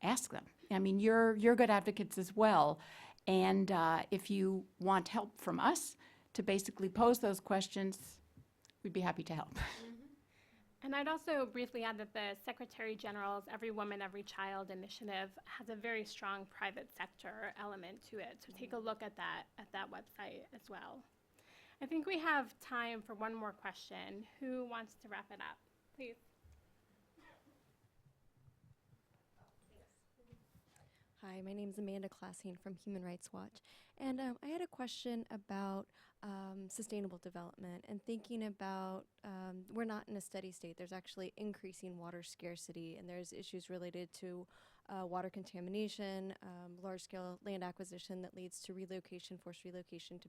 ask them. I mean, you're good advocates as well. And if you want help from us to basically pose those questions, we'd be happy to help. And I'd also briefly add that the Secretary General's Every Woman, Every Child initiative has a very strong private sector element to it. So take a look at that website as well. I think we have time for one more question. Who wants to wrap it up? Please. Hi, my name is Amanda Klassine from Human Rights Watch, and I had a question about sustainable development and thinking about we're not in a steady state. There's actually increasing water scarcity, and there's issues related to water contamination, large-scale land acquisition that leads to relocation, forced relocation to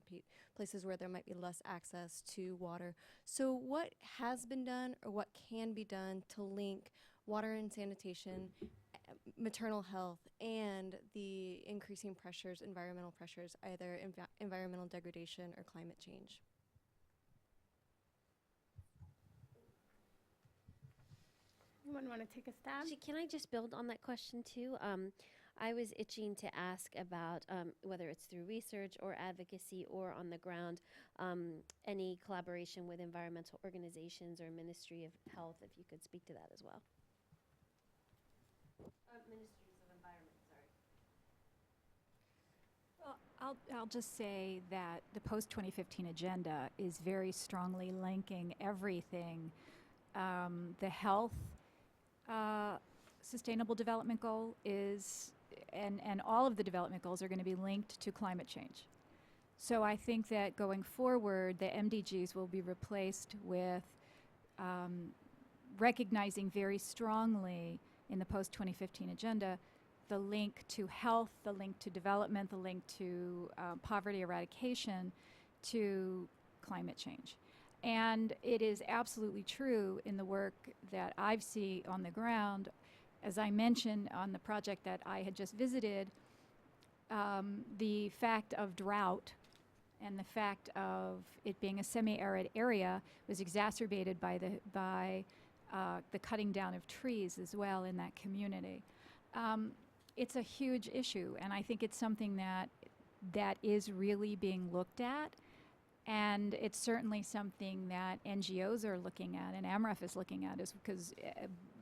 places where there might be less access to water. So what has been done or what can be done to link water and sanitation, maternal health, and the increasing pressures, environmental pressures, either environmental degradation or climate change? Anyone want to take a stab? Actually, can I just build on that question too? I was itching to ask about whether it's through research or advocacy or on the ground, any collaboration with environmental organizations or Ministry of Health, if you could speak to that as well. Ministries of Environment, sorry. Well, I'll just say that the post-2015 agenda is very strongly linking everything. The health sustainable development goal is, and all of the development goals are going to be linked to climate change. So I think that going forward, the MDGs will be replaced with recognizing very strongly in the post-2015 agenda the link to health, the link to development, the link to poverty eradication, to climate change. And it is absolutely true in the work that I've seen on the ground. As I mentioned on the project that I had just visited, the fact of drought and the fact of it being a semi-arid area was exacerbated by the cutting down of trees as well in that community. It's a huge issue, and I think it's something that is really being looked at, and it's certainly something that NGOs are looking at and AMREF is looking at, is because,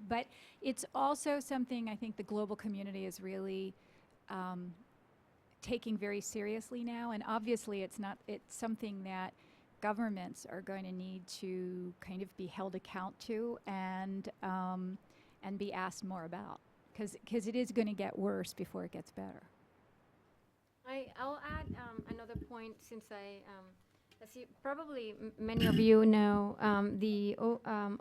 but it's also something I think the global community is really taking very seriously now, and obviously it's something that governments are going to need to kind of be held account to and be asked more about, because it is going to get worse before it gets better. I'll add another point, since as you, probably many of you know, the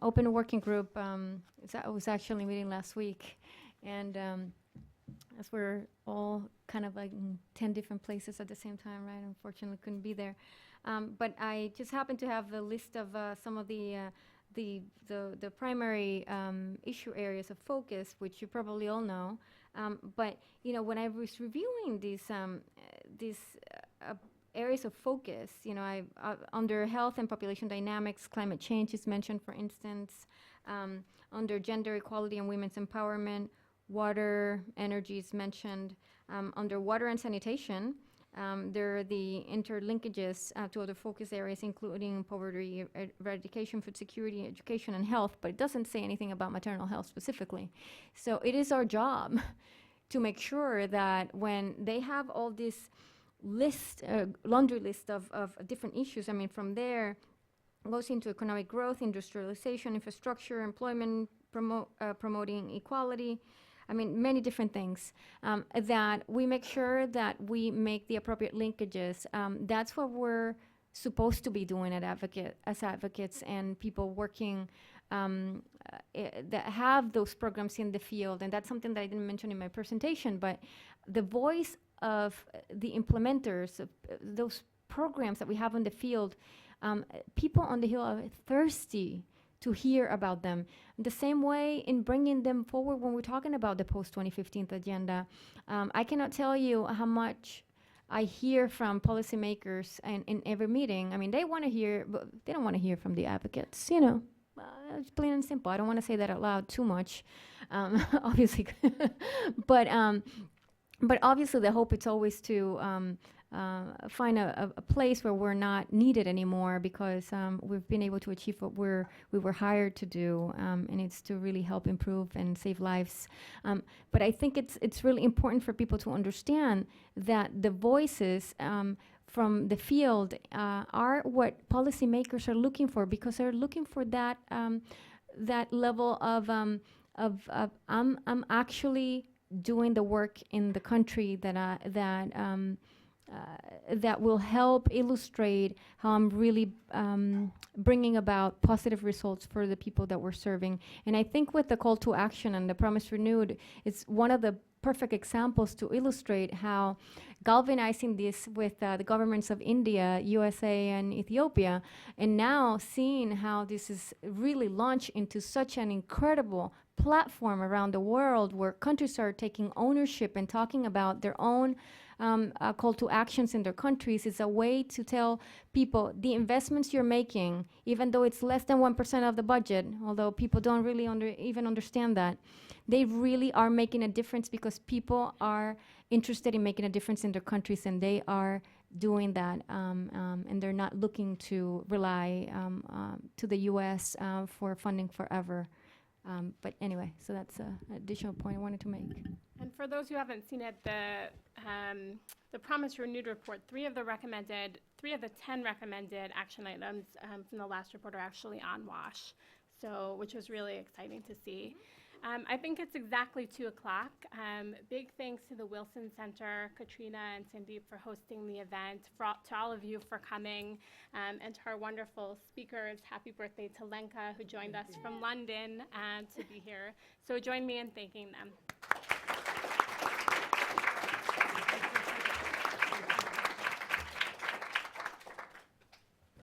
Open Working Group was actually meeting last week, and as we're all kind of like in 10 different places at the same time, right? Unfortunately, couldn't be there. But I just happened to have a list of some of the primary issue areas of focus, which you probably all know. But you know, when I was reviewing these areas of focus, you know, under health and population dynamics, climate change is mentioned, for instance. Under gender equality and women's empowerment, water, energy is mentioned. Under water and sanitation, there are the interlinkages to other focus areas, including poverty eradication, food security, education, and health, but it doesn't say anything about maternal health specifically. So it is our job to make sure that when they have all this laundry list of different issues, I mean, from there goes into economic growth, industrialization, infrastructure, employment, promoting equality, I mean, many different things, that we make sure that we make the appropriate linkages. That's what we're supposed to be doing as advocates and people working that have those programs in the field. And that's something that I didn't mention in my presentation, but the voice of the implementers of those programs that we have in the field, people on the Hill are thirsty to hear about them. The same way in bringing them forward when we're talking about the post-2015 agenda. I cannot tell you how much I hear from policymakers in every meeting. I mean, they want to hear, but they don't want to hear from the advocates, you know. It's plain and simple. I don't want to say that out loud too much, obviously. But obviously the hope is always to find a place where we're not needed anymore, because we've been able to achieve what we were hired to do, and it's to really help improve and save lives. But I think it's really important for people to understand that the voices from the field are what policymakers are looking for, because they're looking for that that level of I'm actually doing the work in the country that will help illustrate how I'm really bringing about positive results for the people that we're serving. And I think with the call to action and the promise renewed, it's one of the perfect examples to illustrate how galvanizing this with the governments of India, USA, and Ethiopia, and now seeing how this is really launched into such an incredible platform around the world, where countries are taking ownership and talking about their own call to actions in their countries. Is a way to tell people the investments you're making, even though it's less than 1% of the budget, although people don't really even understand that, they really are making a difference, because people are interested in making a difference in their countries, and they are doing that, and they're not looking to rely to the US for funding forever. But anyway, so that's an additional point I wanted to make. And for those who haven't seen it, the Promise Renewed report, 3 of the 10 recommended action items from the last report are actually on WASH, so which was really exciting to see. I think it's exactly 2 o'clock. Big thanks to the Wilson Center, Katrina and Sandeep for hosting the event, to all of you for coming, and to our wonderful speakers. Happy birthday to Lenka, who joined us from London to be here. So join me in thanking them.